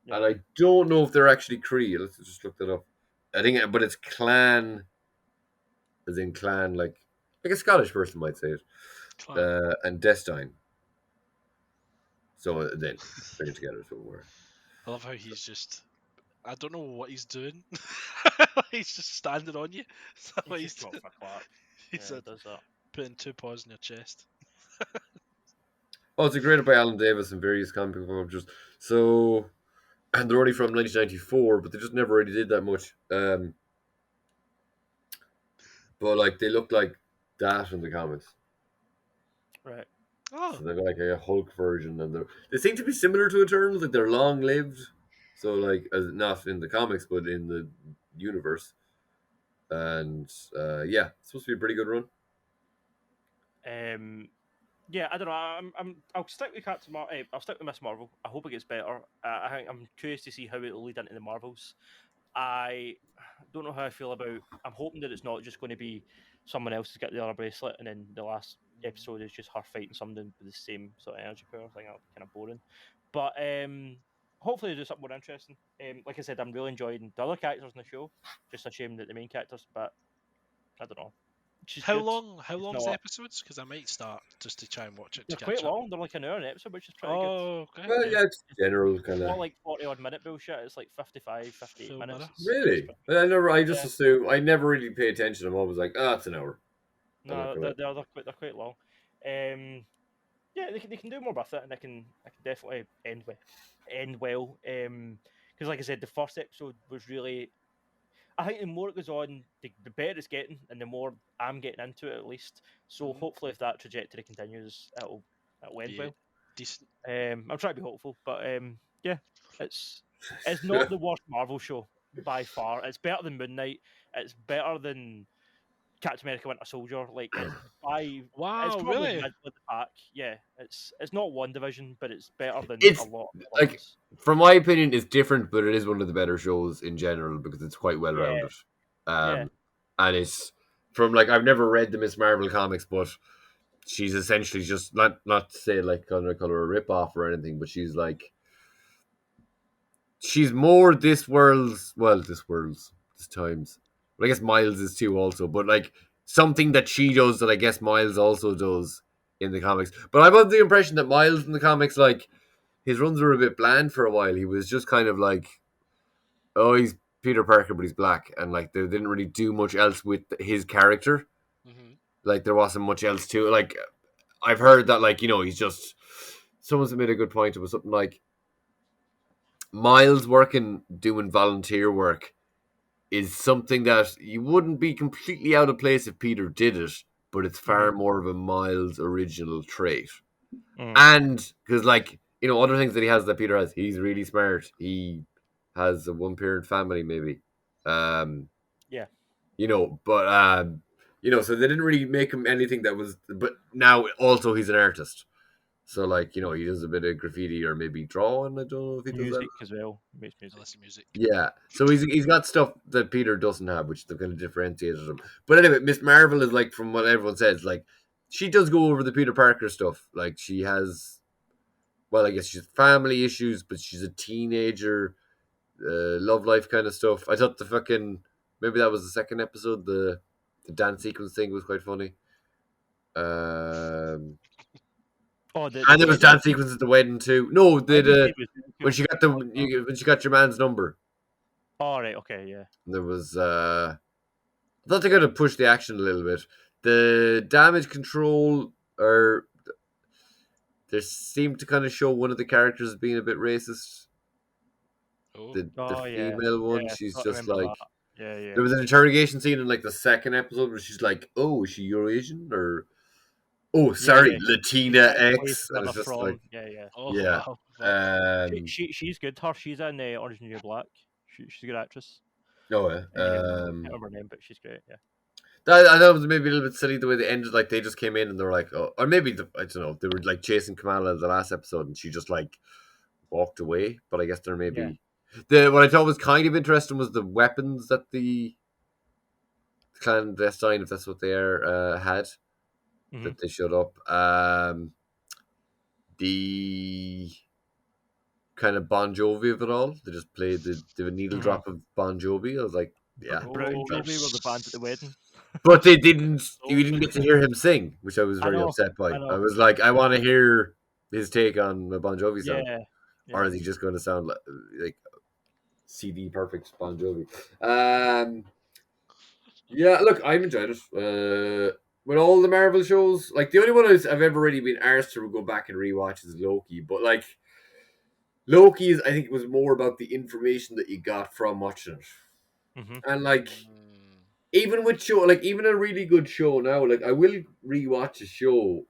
Yeah. And I don't know if they're actually Kree. Let's just look that up. I think, but it's clan, as in clan, like a Scottish person might say it, Clan. and Destine. So then bring it together somewhere. I love how he's just. I don't know what he's doing. He's just standing on you. Is that what he's just doing? dropped a clap. He Yeah, said, it does that. putting 2 paws in your chest. Oh, it's a created by Alan Davis and various comic book publishers. So, and they're only from 1994, but they just never really did that much. But like they look like that in the comics. Right. Oh, So they're like a Hulk version, and they seem to be similar to Eternals. Like they're long lived. So like, as not in the comics, but in the universe. And yeah, it's supposed to be a pretty good run. Yeah, I don't know. I'll stick with Captain Marvel. I'll stick with Miss Marvel. I hope it gets better. I think I'm curious to see how it will lead into the Marvels. I don't know how I feel about. I'm hoping that it's not just going to be someone else has got the other bracelet, and then the last episode is just her fighting something with the same sort of energy power. I think that'll be kind of boring. But hopefully, they do something more interesting. Like I said, I'm really enjoying the other characters in the show. Just a shame that the main characters, but I don't know. She's how good. long? How It's long's not- the episodes? Because I might start just to try and watch it They're to quite catch up. long. They're like an hour an episode, which is pretty good. Oh, okay. Well, yeah, it's general kind It's of. not like 40 odd minute bullshit. It's like 55, 58 Full minutes. minute. Really? I just Yeah. assume. I never really pay attention. I'm always like, it's an hour. No, they're quite long. yeah, they can do more with it, and it can definitely end well. Because like I said, the first episode was really. I think the more it goes on, the better it's getting, and the more I'm getting into it at least. So hopefully, if that trajectory continues, it'll end Be well. decent. I'm trying to be hopeful, but yeah, it's not the worst Marvel show by far. It's better than Moon Knight. It's better than Captain America: Winter Soldier. Like it's Wow, probably really? middle of the pack. Yeah, it's not one division, but it's better than a It's lot of the like, ones. from my opinion, it's different, but it is one of the better shows in general because it's quite well Yeah, rounded. yeah. And it's from like I've never read the Miss Marvel comics, but she's essentially just not to say like kind of call her a rip off or anything, but she's more this times. But I guess Miles is too also, but like something that she does that I guess Miles also does in the comics. But I'm under the impression that Miles in the comics, like his runs were a bit bland for a while. He was just kind of like, oh, he's Peter Parker, but he's black, and like they didn't really do much else with his character. Hmm. Like there wasn't much else to it. Like I've heard that, like he's just. Someone's made a good point. It was something like Miles working doing volunteer work is something that you wouldn't be completely out of place if Peter did it, but it's far Mhm. more of a Miles original trait. Mm. And because, like, other things that he has that Peter has, he's really smart. He has a one parent family, maybe. Um, Yeah. but so they didn't really make him anything that was, but now also he's an artist. So, like, he does a bit of graffiti or maybe drawing. I don't know if he does that. Music as well. He makes I music. listen to music. Yeah, so he's got stuff that Peter doesn't have, which they've kind of differentiated him. But anyway, Miss Marvel is like, from what everyone says, like she does go over the Peter Parker stuff. Like she has, well, I guess she's family issues, but she's a teenager, love life kind of stuff. I thought the fucking maybe that was the second episode. The dance sequence thing was quite funny. Oh, the And there was wedding. dance sequences at the wedding too. No, Wedding scene was really when cool. she got I like that. when she got your man's number. Oh, right. Okay. Yeah. There was I thought they could have pushed the action a little bit. The damage control, or they seemed to kind of show one of the characters as being a bit racist. Oh, The Oh, yeah. female one, Yeah. she's I just remember like, that. Yeah. Yeah. there was an interrogation scene in like the second episode where she's like, "Oh, is she Eurasian?" or "Oh, Yeah. sorry, Yeah. She's Latina trying to place X," and where it's they're just like, from. Yeah. Yeah. oh yeah. wow. Fuck. She's good. She's in Orange is the New Black. She's a good actress. Oh yeah. Can't remember her name, but she's great. Yeah. I know it was maybe a little bit silly the way they ended. Like they just came in and they were like, oh, or maybe I don't know. They were like chasing Kamala in the last episode, and she just like walked away. But I guess there may Yeah. be what I thought was kind of interesting was the weapons that the clandestine, if that's what they are, had Hmm. that they showed up. The kind of Bon Jovi of it all. They just played the needle Hmm. drop of Bon Jovi. I was like, yeah. Brown Oh, Jovi were the band at the wedding. But they didn't. so You didn't get to hear him sing, which I was I very know. upset by. I I know. was like, I want to hear his take on the Bon Jovi song, Yeah. or Yeah. is he just going to sound like CD perfect Bon Jovi? Yeah, look, I've enjoyed it. With all the Marvel shows, like the only one I've ever really been arsed to go back and rewatch is Loki. But like Loki is, I think it was more about the information that you got from watching it, Hmm. and like. mm, Even with show, like even a really good show now, like I will rewatch a show,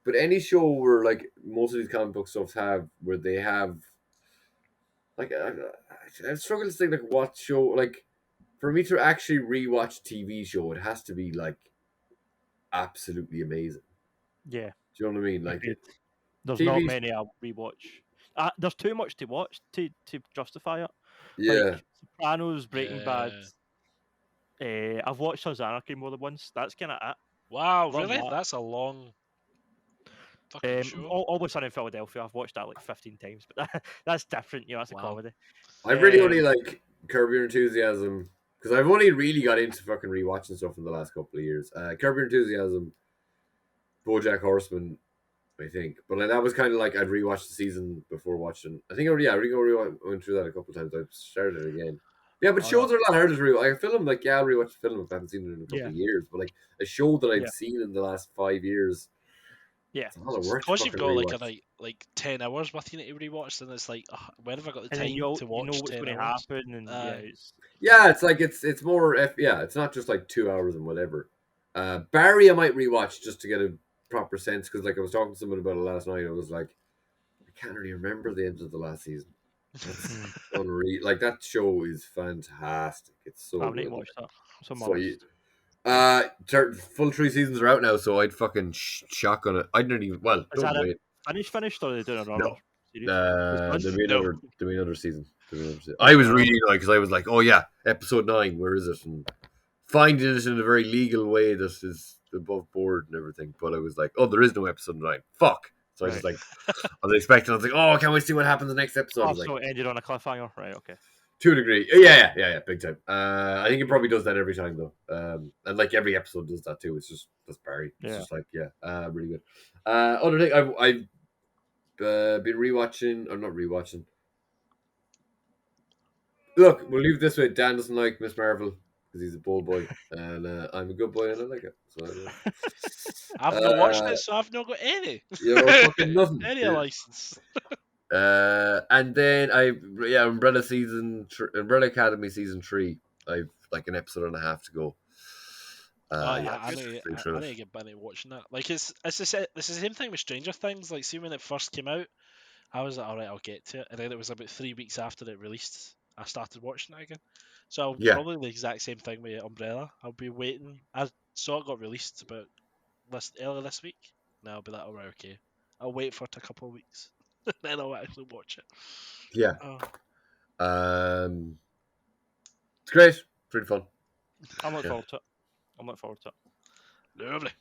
but any show where like most of these comic book stuffs have, where they have, like I struggle to think like what show, like for me to actually rewatch a TV show, it has to be like absolutely amazing. Yeah. Do you know what I mean? Like Agreed. There's not TV, many I'll rewatch. There's too much to watch to justify it. yeah. Like Sopranos, Breaking Bad. yeah. I've watched Sons of Anarchy more than once. That's kind of it. Wow, Other than really? that, That's a long fucking show. Always Sunny in Philadelphia. I've watched that like 15 times, but that's different. That's a Wow. comedy. I've really only Um, like Curb Your Enthusiasm because I've only really got into fucking rewatching stuff in the last couple of years. Curb Your Enthusiasm, BoJack Horseman, I think. But like, that was kind of like I'd rewatched the season before watching. I think I went through that a couple of times. I started it again. Yeah, but Oh, shows no. are a lot harder to rewatch. Like a film, like I'll rewatch a film if I haven't seen it in a couple Yeah. of years. But like a show that I'd Yeah. seen in the last 5 years, Yeah. It's a lot of work to Because you've fucking got rewatch. like 10 hours worth you need to rewatch, then it's like, where have I got the And then time you to you know watch what's 10 going to hours? happen, and it's Yeah, it's like it's more it's not just like 2 hours and whatever. Barry, I might rewatch just to get a proper sense because like I was talking to someone about it last night. I was like, I can't really remember the end of the last season. That's Hmm. unreal. Like that show is fantastic. It's so I need to good. watch that. So So honest. full 3 seasons are out now, so I'd fucking shotgun it. I didn't even. Well, Is don't that it? wait. Finished, or are they doing another No. series? It's done? There'll be No. another season. There'll be another season. I Okay, was well, really like because I was like, oh yeah, episode 9. Where is it? And finding it in a very legal way that is above board and everything. But I was like, oh, there is no episode 9. Fuck. So I right. just like, I was expecting. I was like, oh, I can't wait to see what happens in the next episode. I Oh, was like, so it ended on a cliffhanger, right? Okay. to a degree, yeah, big time. I think it probably does that every time though, and like every episode does that too. It's just that's Barry. It's Yeah. just like really good. Other thing, I've been rewatching or not rewatching. Look, we'll leave it this way. Dan doesn't like Miss Marvel because he's a bold boy, and I'm a good boy and I like it. So I've not watched it, so I've not got any. you know, fucking nothing. Any license. And then Umbrella Academy season 3. I've like an episode and a half to go. I just need think I through need it. to get back to watching that. Like it's the same thing with Stranger Things. Like, see, when it first came out, I was like, all right, I'll get to it, and then it was about 3 weeks after it released, I started watching it again. So Yeah. probably the exact same thing with Umbrella. I'll be waiting. I saw it got released about earlier this week. Now I'll be like, all right, okay. I'll wait for it a couple of weeks, then I'll actually watch it. Yeah. Oh. It's great. Pretty fun. I'm looking forward to it. Lovely.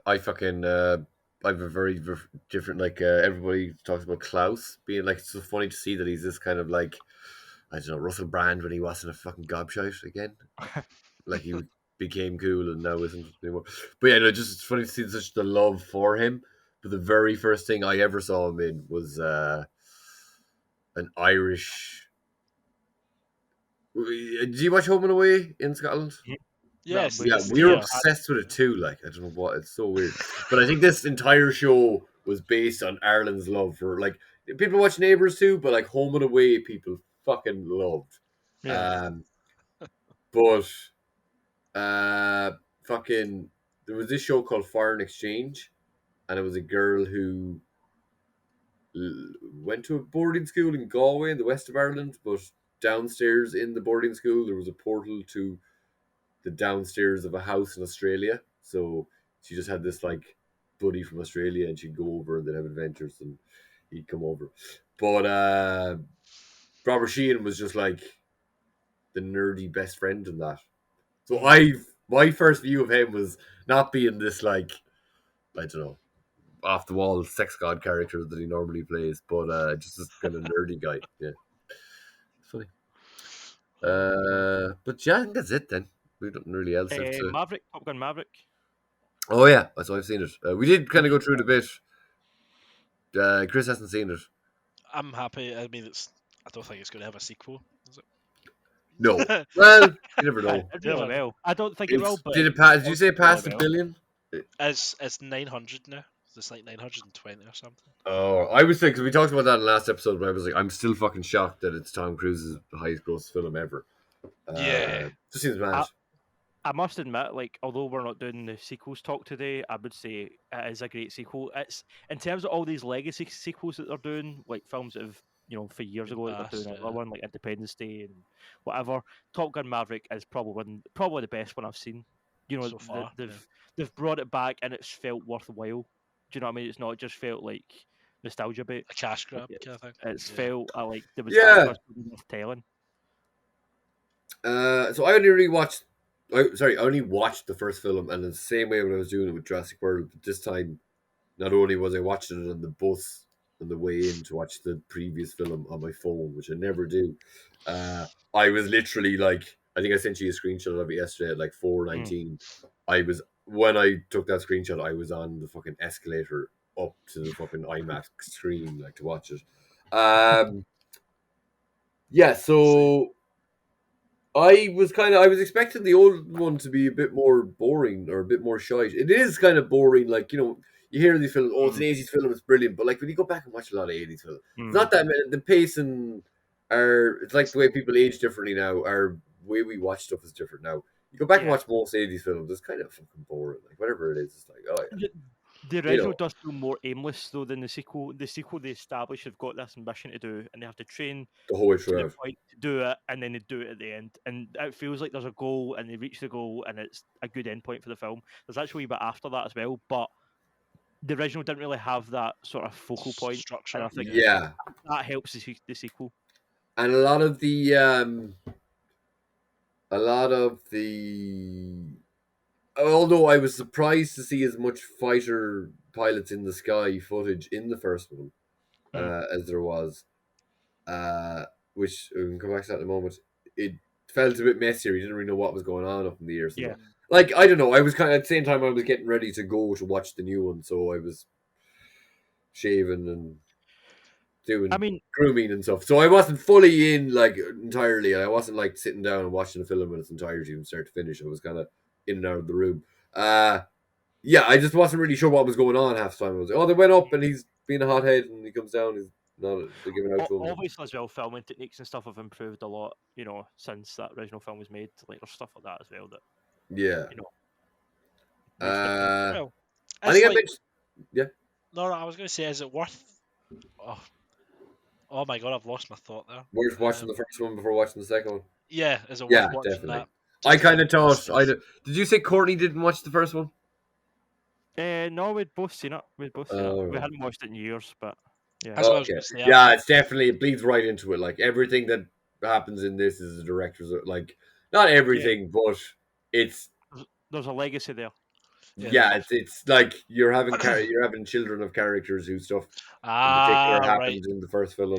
I fucking I have a very different like everybody talks about Klaus being like it's so funny to see that he's this kind of like I don't know Russell Brand when he wasn't a fucking gobshite again. Like he became cool and now isn't anymore. But yeah, no, just it's funny to see such the love for him. But the very first thing I ever saw him in was an Irish. Did you watch Home and Away in Scotland? Yes. Yeah, we were obsessed with it too. Like, I don't know what, it's so weird. But I think this entire show was based on Ireland's love for, like, people watch Neighbours too, but like Home and Away, people fucking loved. Yeah. But fucking, there was this show called Foreign Exchange, and it was a girl who went to a boarding school in Galway in the west of Ireland, but downstairs in the boarding school there was a portal to the downstairs of a house in Australia. So she just had this like buddy from Australia, and she'd go over and they'd have adventures, and he'd come over. But Robert Sheehan was just like the nerdy best friend in that. So my first view of him was not being this like I don't know off the wall sex god character that he normally plays, but just this kind of nerdy guy. Yeah, it's funny. But yeah, I think that's it then. We don't really else have to. Maverick, Top Gun Maverick. Oh yeah, so I've seen it. We did kind of go through it a bit. Chris hasn't seen it. I'm happy. I mean, I don't think it's going to have a sequel, is it? No. Well, you never know. Well. I don't think it will. But did it pass? Did you say it passed a billion? It's 900 now. It's like 920 or something. Oh, I was thinking because we talked about that in the last episode. But I was like, I'm still fucking shocked that it's Tom Cruise's highest gross film ever. Just seems mad. I must admit, like, although we're not doing the sequels talk today, I would say it is a great sequel. It's in terms of all these legacy sequels that they're doing, like films that have, for years ago, they're doing another one like Independence Day and whatever. Top Gun Maverick is probably the best one I've seen. So far, they've brought it back and it's felt worthwhile. Do you know what I mean? It's not just felt like nostalgia bait, a cash grab kind of thing. It's felt like there was worth telling. So I only rewatched. I only watched the first film, and in the same way when I was doing it with Jurassic World, but this time, not only was I watching it on the bus on the way in to watch the previous film on my phone, which I never do, I was literally like, I think I sent you a screenshot of it yesterday at like 4:19. When I took that screenshot, I was on the fucking escalator up to the fucking IMAX screen, like to watch it. Yeah, so I was expecting the old one to be a bit more boring or a bit more shite. It is kind of boring, like, you you hear these films, it's an 80s film, it's brilliant, but like when you go back and watch a lot of 80s films, it's not that many, the pacing it's like the way people age differently now, our way we watch stuff is different now. You go back and watch most 80s films, it's kind of fucking boring. Like whatever it is, it's like, oh yeah. The original does feel more aimless though than the sequel. The sequel they establish they've got this ambition to do, and they have to train the whole way to through the point to do it, and then they do it at the end. And it feels like there's a goal, and they reach the goal, and it's a good end point for the film. There's actually a bit after that as well, but the original didn't really have that sort of focal point structure. And I think that helps the sequel. And a lot of the although I was surprised to see as much fighter pilots in the sky footage in the first one as there was, which we can come back to that in a moment. It felt a bit messier. You didn't really know what was going on up in the air. So like, I don't know. I was kind of, at the same time I was getting ready to go to watch the new one, so I was shaving and doing grooming and stuff. So I wasn't fully in like entirely. I wasn't like sitting down and watching the film in its entirety from start to finish. I was kind of in and out of the room. I just wasn't really sure what was going on half the time. I was like, they went up and he's being a hothead and he comes down. He's not giving out to him. Obviously, as well, filming techniques and stuff have improved a lot. Since that original film was made. Like there's stuff like that as well. That I think I mentioned. Yeah. No, I was going to say, is it worth? Oh my god, I've lost my thought there. Worth watching the first one before watching the second one? Yeah, is it worth watching definitely. that? I kind of thought. Did you say Courtney didn't watch the first one? No, we'd both seen it. We right. hadn't watched it in years, but yeah. That's what I was going to say. It's definitely, it bleeds right into it. Like everything that happens in this is the director's. Like not everything, but it's there's a legacy there. It's like you're having children of characters whose stuff in particular happens in the first film,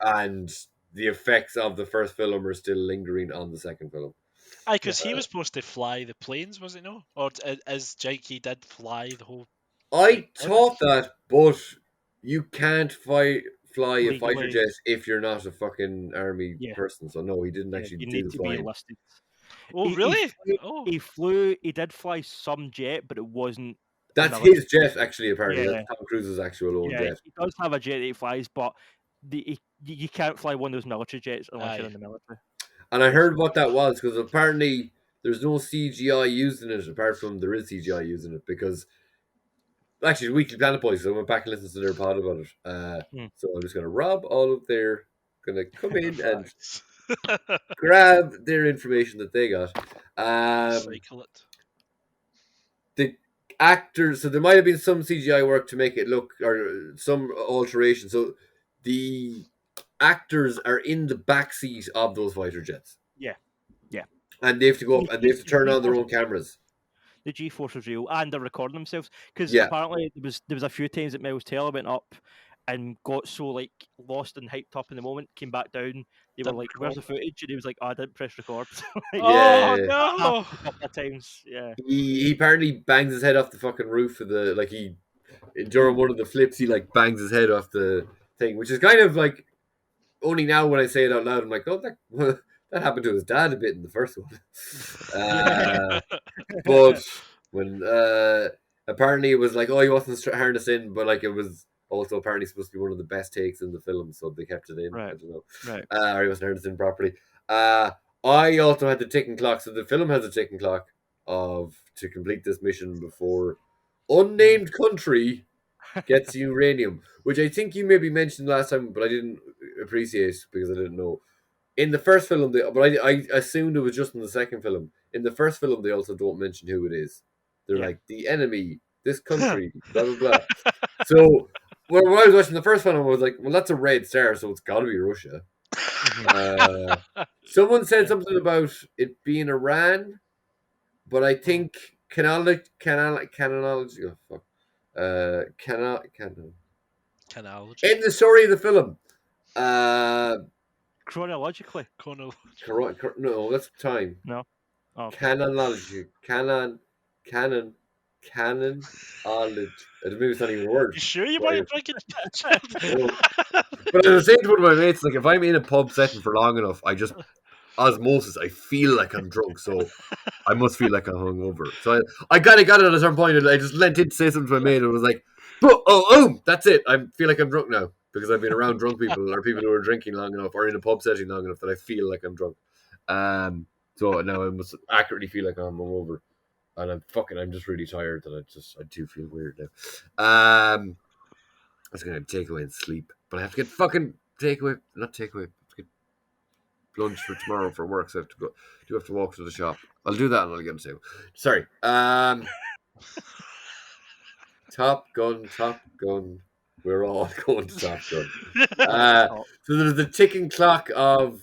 and the effects of the first film are still lingering on the second film. Because he was supposed to fly the planes, was it no? Or as Jakey did fly the whole. I thought that, but you can't fly a fighter jet if you're not a fucking army person. So no, he didn't actually do the flying. Be enlisted. Oh, really? He did fly some jet, but it wasn't. That's his jet, actually, apparently. That's Tom Cruise's actual own jet. He does have a jet that he flies, but you can't fly one of those military jets unless you're in the military. And I heard what that was, because apparently there's no CGI used in it, apart from there is CGI used in it, because actually, the Weekly Planet Boys, so I went back and listened to their pod about it. So I'm just going to rob all of their, going to come in and grab their information that they got. Cycle it. The actors, so there might have been some CGI work to make it look, or some alteration. So the actors are in the backseat of those fighter jets. Yeah. And they have to go up and they have to turn on their own cameras. The G-force was real, and they're recording themselves, because apparently there was a few times that Miles Teller went up and got so like lost and hyped up in the moment, came back down. They were like, "Where's the footage?" And he was like, "I didn't press record." No! A couple of times, He apparently bangs his head off the fucking roof of the during one of the flips. He like bangs his head off the thing, which is kind of like only now when I say it out loud, I'm like, "Oh, that happened to his dad a bit in the first one." But when apparently it was like, he wasn't harnessed in, but like it was also apparently supposed to be one of the best takes in the film, so they kept it in. Right. I don't know. Right. Or he wasn't harnessed in properly. I also had the ticking clock, so the film has a ticking clock to complete this mission before unnamed country gets uranium, which I think you maybe mentioned last time, but I didn't appreciate because I didn't know. In the first film, but I assumed it was just in the second film. In the first film, they also don't mention who it is. They're like, the enemy, this country, blah, blah, blah. So when I was watching the first film, I was like, well, that's a red star, so it's got to be Russia. Someone said something about it being Iran, but I think canonology. Oh, fuck. Canonology. In the story of the film, chronologically. No, that's time. No. Oh. Canonology. Canonology. Maybe it's not even a word. You sure you weren't drinking? But I was saying to one of my mates, like, if I'm in a pub setting for long enough, osmosis, I feel like I'm drunk. So I must feel like I'm hungover. So I kind of got it at a certain point, and I just leant in to say something to my mate, and it was like, that's it. I feel like I'm drunk now because I've been around drunk people or people who are drinking long enough or in a pub setting long enough that I feel like I'm drunk. So now I must accurately feel like I'm hungover, and I'm just really tired that I do feel weird now. I was gonna take away and sleep, but I have to get fucking not takeaway. Lunch for tomorrow for work, so I have to go. Do have to walk to the shop. I'll do that and I'll get it to. Sorry. Top Gun. We're all going to Top Gun. So there's the ticking clock of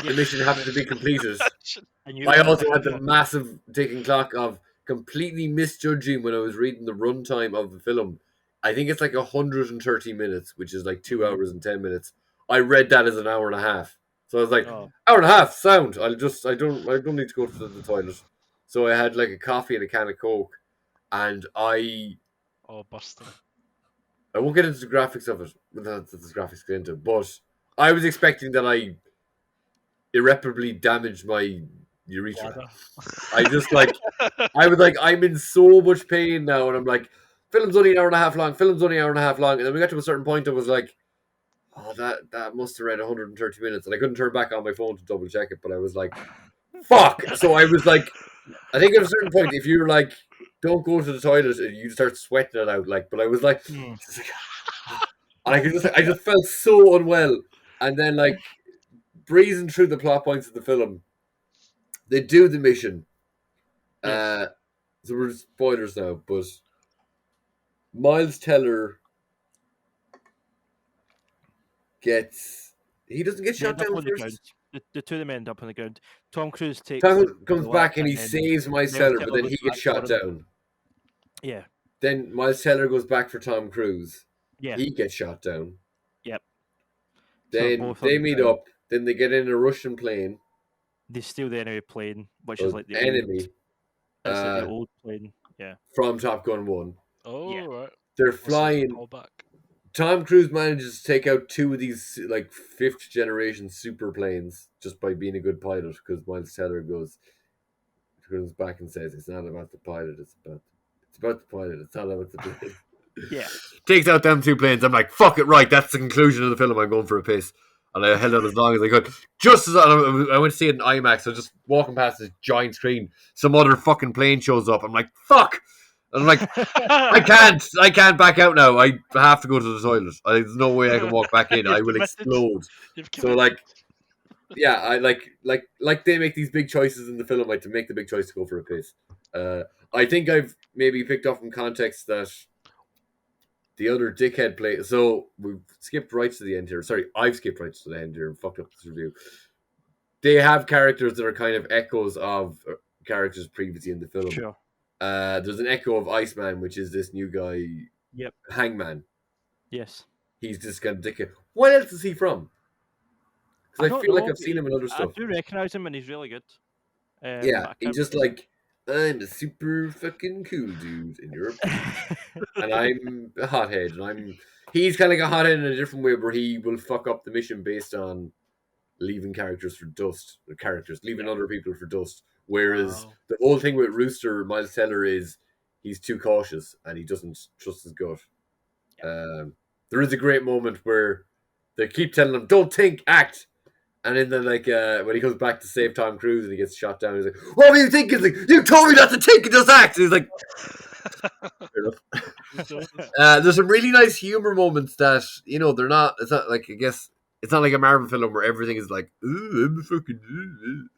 the mission having to be completed. I also had the massive ticking clock of completely misjudging when I was reading the runtime of the film. I think it's like 130 minutes, which is like 2 hours and 10 minutes. I read that as an hour and a half. So I was like, hour and a half, sound. I don't need to go to the toilet. So I had like a coffee and a can of Coke, and busting. I won't get into the graphics of it. That's the graphics get into, but I was expecting that I irreparably damaged my urethra. I just I was like, I'm in so much pain now, and I'm like, film's only an hour and a half long. And then we got to a certain point. I was like, that must have read 130 minutes, and I couldn't turn back on my phone to double check it. But I was like, fuck. So I was like, I think at a certain point, if you're like, don't go to the toilet, you start sweating it out. Like, but I was like, and I just felt so unwell, and then like breezing through the plot points of the film. They do the mission. So we're spoilers now, but Miles Teller he doesn't get shot down first. The two of them end up on the ground. Tom Cruise comes back and he saves Miles Teller, but then he gets shot down. Yeah. Then Miles Teller goes back for Tom Cruise. Yeah. He gets shot down. Yep. Then they meet up. Then they get in a Russian plane. They steal the enemy plane, which is like the enemy. It's like the old plane. Yeah. From Top Gun 1. Oh, yeah. Right. They're flying. Tom Cruise manages to take out two of these like 5th generation super planes just by being a good pilot, because Miles Teller goes back and says it's not about the pilot, it's about the pilot, it's not about the plane. Yeah. Takes out them 2 planes. I'm like, fuck it, right, that's the conclusion of the film. I'm going for a piss. And I held out as long as I could. Just as I went to see it in IMAX, so just walking past this giant screen, some other fucking plane shows up. I'm like, fuck! And I'm like, I can't back out now. I have to go to the toilet. There's no way I can walk back in. I will explode. So like, yeah, I like they make these big choices in the film, like to make the big choice to go for a piss. I think I've maybe picked up from context that the other dickhead play. So we've skipped right to the end here. Sorry, I've skipped right to the end here and fucked up this review. They have characters that are kind of echoes of characters previously in the film. Sure. There's an echo of Iceman, which is this new guy. Yep. Hangman. Yes. He's this kind of dickhead. What else is he from? Because I feel like I've seen him in other stuff. I do recognise him, and he's really good. Yeah, he's just like, I'm a super fucking cool dude in Europe, and I'm a hothead, and he's kind of like a hothead in a different way, where he will fuck up the mission based on leaving characters for dust, leaving other people for dust. Whereas the whole thing with Rooster, Miles Teller, is he's too cautious and he doesn't trust his gut. There is a great moment where they keep telling him, don't think, act. And then when he comes back to save Tom Cruise and he gets shot down, he's like, what were you thinking? He's like, you told me not to think and just act. And he's like, there's some really nice humor moments that, they're not, it's not like, I guess, it's not like a Marvel film where everything is like, ooh, I'm fucking.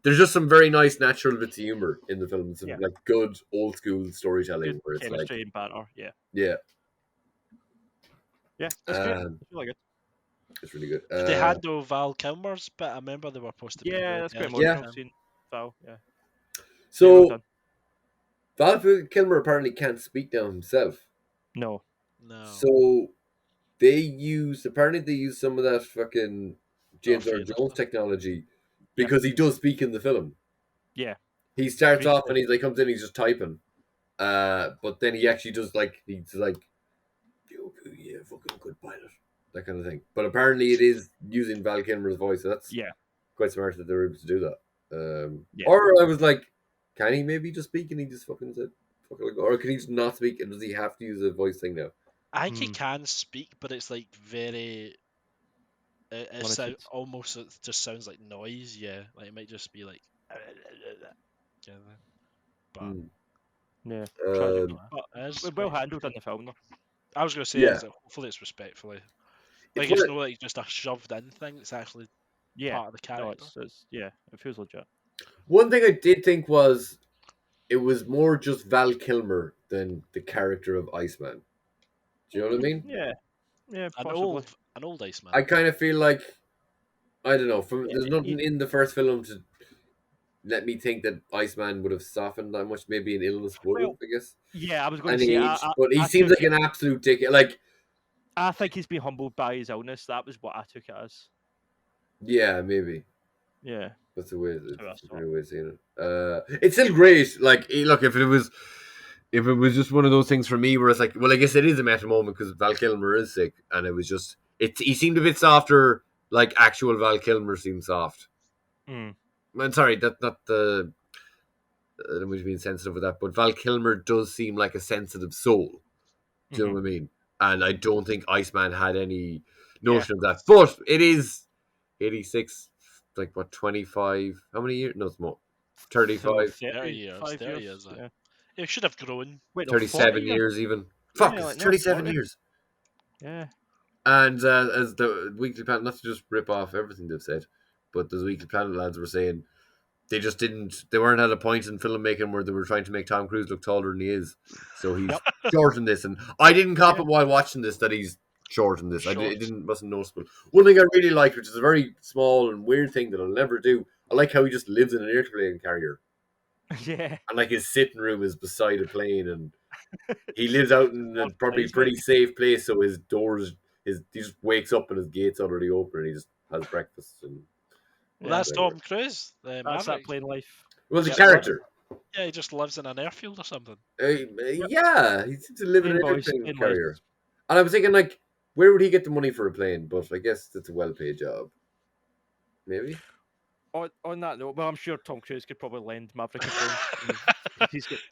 There's just some very nice natural bits of humor in the film. Some like good old school storytelling, good where it's chemistry and banter. Yeah. Yeah. Yeah. That's good. It's really good. It's really good. They had no Val Kilmer's bit. I remember they were supposed to be. Yeah, that's great. Yeah. Val, yeah. So, Val Kilmer apparently can't speak now himself. No. So they use some of that fucking James Earl Jones technology because he does speak in the film. Yeah. He starts off and he comes in, he's just typing. But then he actually does he's like, yeah, fucking good pilot. that kind of thing. But apparently, it is using Val Kilmer's voice. So that's quite smart that they were able to do that. Or I was like, can he maybe just speak and he just fucking said, or can he just not speak and does he have to use a voice thing now? I think he can speak, but it's like very. It almost it just sounds like noise. Yeah, like it might just be like. But yeah, but well handled in the film though. I was gonna say, hopefully it's respectfully. Like it's not like just a shoved in thing. It's actually part of the character. No, it feels legit. One thing I did think was it was more just Val Kilmer than the character of Iceman. Do you know what I mean? Yeah, possibly. An old Iceman. I kind of feel like, I don't know, there's nothing in the first film to let me think that Iceman would have softened that much. Maybe an illness would have, I guess. Yeah, I was going to say, but he seems like an absolute dick. Like, I think he's been humbled by his illness. That was what I took it as. Yeah, maybe. Yeah, that's a way. That's a great way of seeing it. It's still great. Like, look, if it was just one of those things for me, where it's like, well, I guess it is a meta moment because Val Kilmer is sick, and it was just he seemed a bit softer. Like actual Val Kilmer seemed soft. I'm sorry, that's not the. I don't mean to be insensitive with that, but Val Kilmer does seem like a sensitive soul. Do you know what I mean? And I don't think Iceman had any notion of that. But it is 86, like what, 25? How many years? No, it's more. 35. 30 years. It should have grown. 37 years even. Fuck, it's 37 years. Yeah. And as the Weekly Planet, not to just rip off everything they've said, but the Weekly Planet lads were saying they weren't at a point in filmmaking where they were trying to make Tom Cruise look taller than he is. So he's shortened this. And I didn't cop it while watching this that he's shortened this. It wasn't noticeable. One thing I really liked, which is a very small and weird thing that I'll never do, I like how he just lives in an airplane carrier. Yeah. And like his sitting room is beside a plane, and he lives out in a probably pretty safe place, so his doors, he just wakes up and his gate's already open and he just has breakfast. And well, that's Tom Cruise. That's that plain life. Well, the character. Yeah, he just lives in an airfield or something. Yeah, he seems to live in an airplane carrier. And I was thinking, like, where would he get the money for a plane? But I guess it's a well-paid job. Maybe. On that note, well, I'm sure Tom Cruise could probably lend Maverick a plane.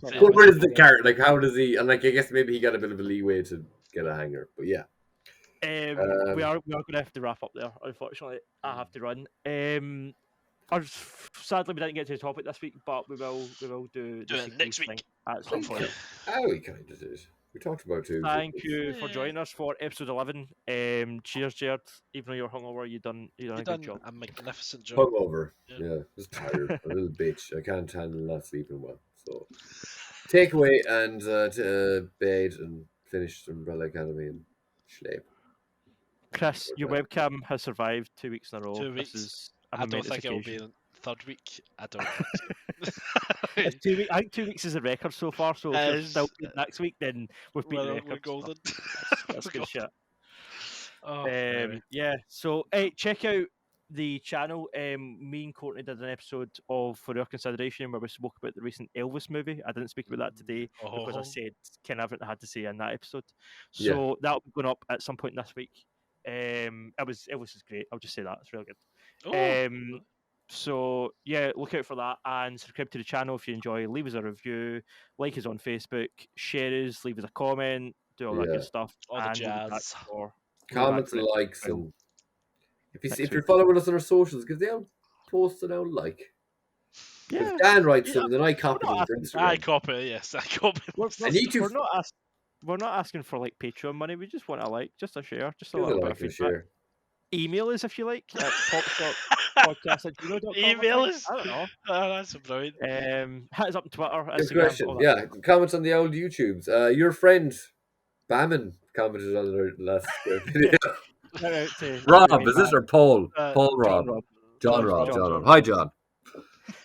But where is the character? Like, how does he? And like, I guess maybe he got a bit of a leeway to get a hanger. But yeah. We are going to have to wrap up there. Unfortunately, I have to run. Sadly, we didn't get to the topic this week, but we will do it next week at some point. We kind of did. We talked about it. Thank you for joining us for episode 11. Cheers, Jerd. Even though you're hungover, you done a good job. A magnificent job. Hungover, yeah. Just tired, a little bitch. I can't handle not sleeping well. So, take away and to bed and finish Umbrella Academy and sleep. Chris, your webcam has survived 2 weeks in a row. 2 weeks. I don't think it will be the third week. I don't think so. It's 2 weeks. I think 2 weeks is a record so far. So if we're still next week, then we've beat the record. We're golden. That's good shit. Anyway. Yeah. So check out the channel. Me and Courtney did an episode of For Your Consideration where we spoke about the recent Elvis movie. I didn't speak about that today because I said kind of everything I had to say in that episode. So that'll be going up at some point this week. Elvis is great. I'll just say that. It's really good. So yeah, look out for that and subscribe to the channel if you enjoy. Leave us a review, like us on Facebook, share us, leave us a comment, do all that good stuff. All the jazz. Comments and likes, and if you're following us on our socials, give them a post and a like. Yeah. If Dan writes something, then I copy it for Instagram. I copy it, yes. I copy it. We're not asking for like Patreon money. We just want a like, just a share, just a little bit of feedback. Share. Email us if you like at popstop.podcast@gmail.com. Email us. I don't know. Oh, that's brilliant. Hit us up on Twitter. Instagram. Yeah, comments on the old YouTubes. Your friend Baman commented on their last video. Rob, is this or Paul? Paul Rob. John Rob. Hi, John.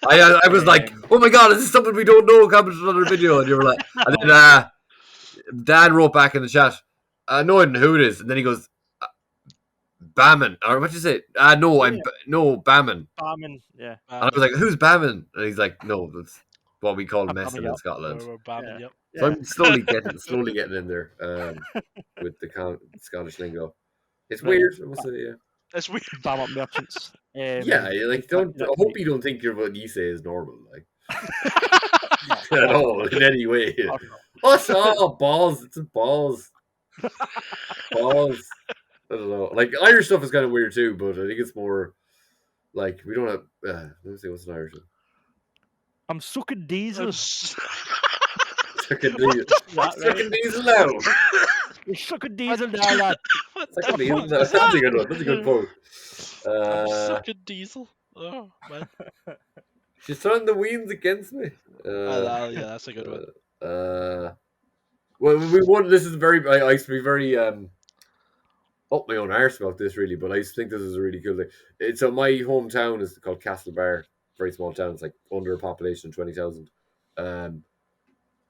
I was like, oh my god, is this something we don't know? Commented on our video, and you were like, and then Dan wrote back in the chat, no, I don't know who it is, and then he goes, Baman, or what did you say? Baman. Baman, yeah. And I was like, who's Baman? And he's like, no, that's what we call messing in Scotland. Baman, yep. So I'm slowly getting in there with the Scottish lingo. It's Right. weird. I must say, yeah. It's weird. Bam up merchants. Yeah, like don't. I hope you don't think what you say is normal, like Yeah. at all in any way. What's balls? It's a balls. Balls. I don't know. Like Irish stuff is kind of weird too, but I think it's more like we don't have. Let me see what's an Irish one. I'm sucking diesel. Sucking diesel. That, Sucking right? diesel now. You're sucking diesel now, lad. Sucking diesel now. That's a good one. That's a good quote. I'm sucking diesel. Oh man. She's throwing the weens against me. Yeah, that's a good one. Well, we won. This is very. I used to be very up my own arse about this, really. But I used to think this was a really cool thing. So my hometown is called Castlebar. Very small town. It's like under a population of 20,000.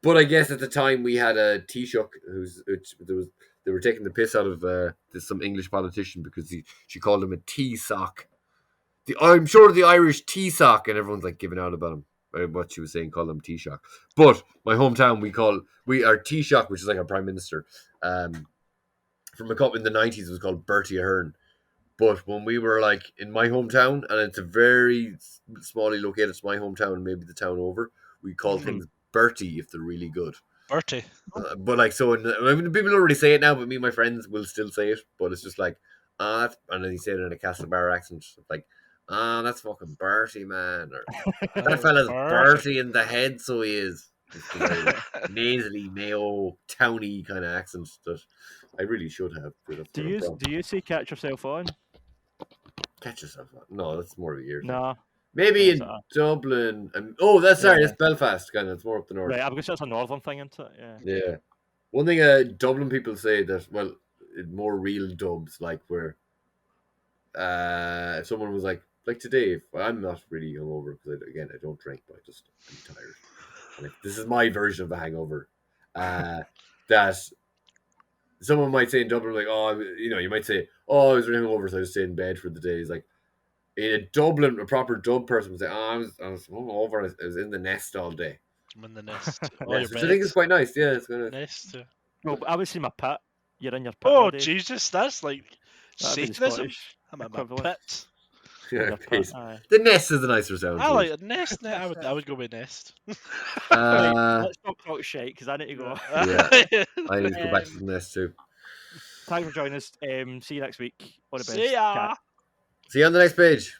But I guess at the time we had a Taoiseach they were taking the piss out of some English politician because she called him a tea sock. I'm sure the Irish tea sock, and everyone's like giving out about him. What she was saying, call them Taoiseach. But my hometown, we are Taoiseach, which is like a prime minister. From a couple in the 90s, it was called Bertie Ahern. But when we were like in my hometown, and it's a very smally located, it's my hometown, maybe the town over, we call things Bertie if they're really good. Bertie. But like, so people don't really say it now, but me and my friends will still say it. But it's just like, and then he said it in a Castlebar accent, like, that's fucking Bertie, man. Or that fella's Bertie in the head, so he is. It's the very nasally, Mayo, towny kind of accent that I really should have. Do you say catch yourself on? Catch yourself on? No, that's more of a year. Nah. Maybe in Dublin. That's Belfast, kind of. It's more up the north. Right, I guess that's a northern thing, isn't it? Yeah. Yeah. One thing Dublin people say that, well, more real dubs, like where if someone was like today, I'm not really hungover because I don't drink, but I'm tired. Like, this is my version of a hangover. That someone might say in Dublin, like, you might say, I was really hungover, so I just stayed in bed for the day. It's like in Dublin, a proper dub person would say, I was hungover, I was in the nest all day. I'm in the nest. Which I think is quite nice. Yeah, it's quite nice. Nest. Well, I would see my pit. You're in your pit. Oh Jesus, that's like That'd be the Satanism. Scottish I'm in my equivalent. pit. Yeah, Pit, the nest is a nicer sound. I like a nest. I would go with nest. Let's not talk shit because I need to go. Yeah, I need to go back to the nest too. Thanks for joining us. See you next week. All the best. See ya. Cat. See you on the next page.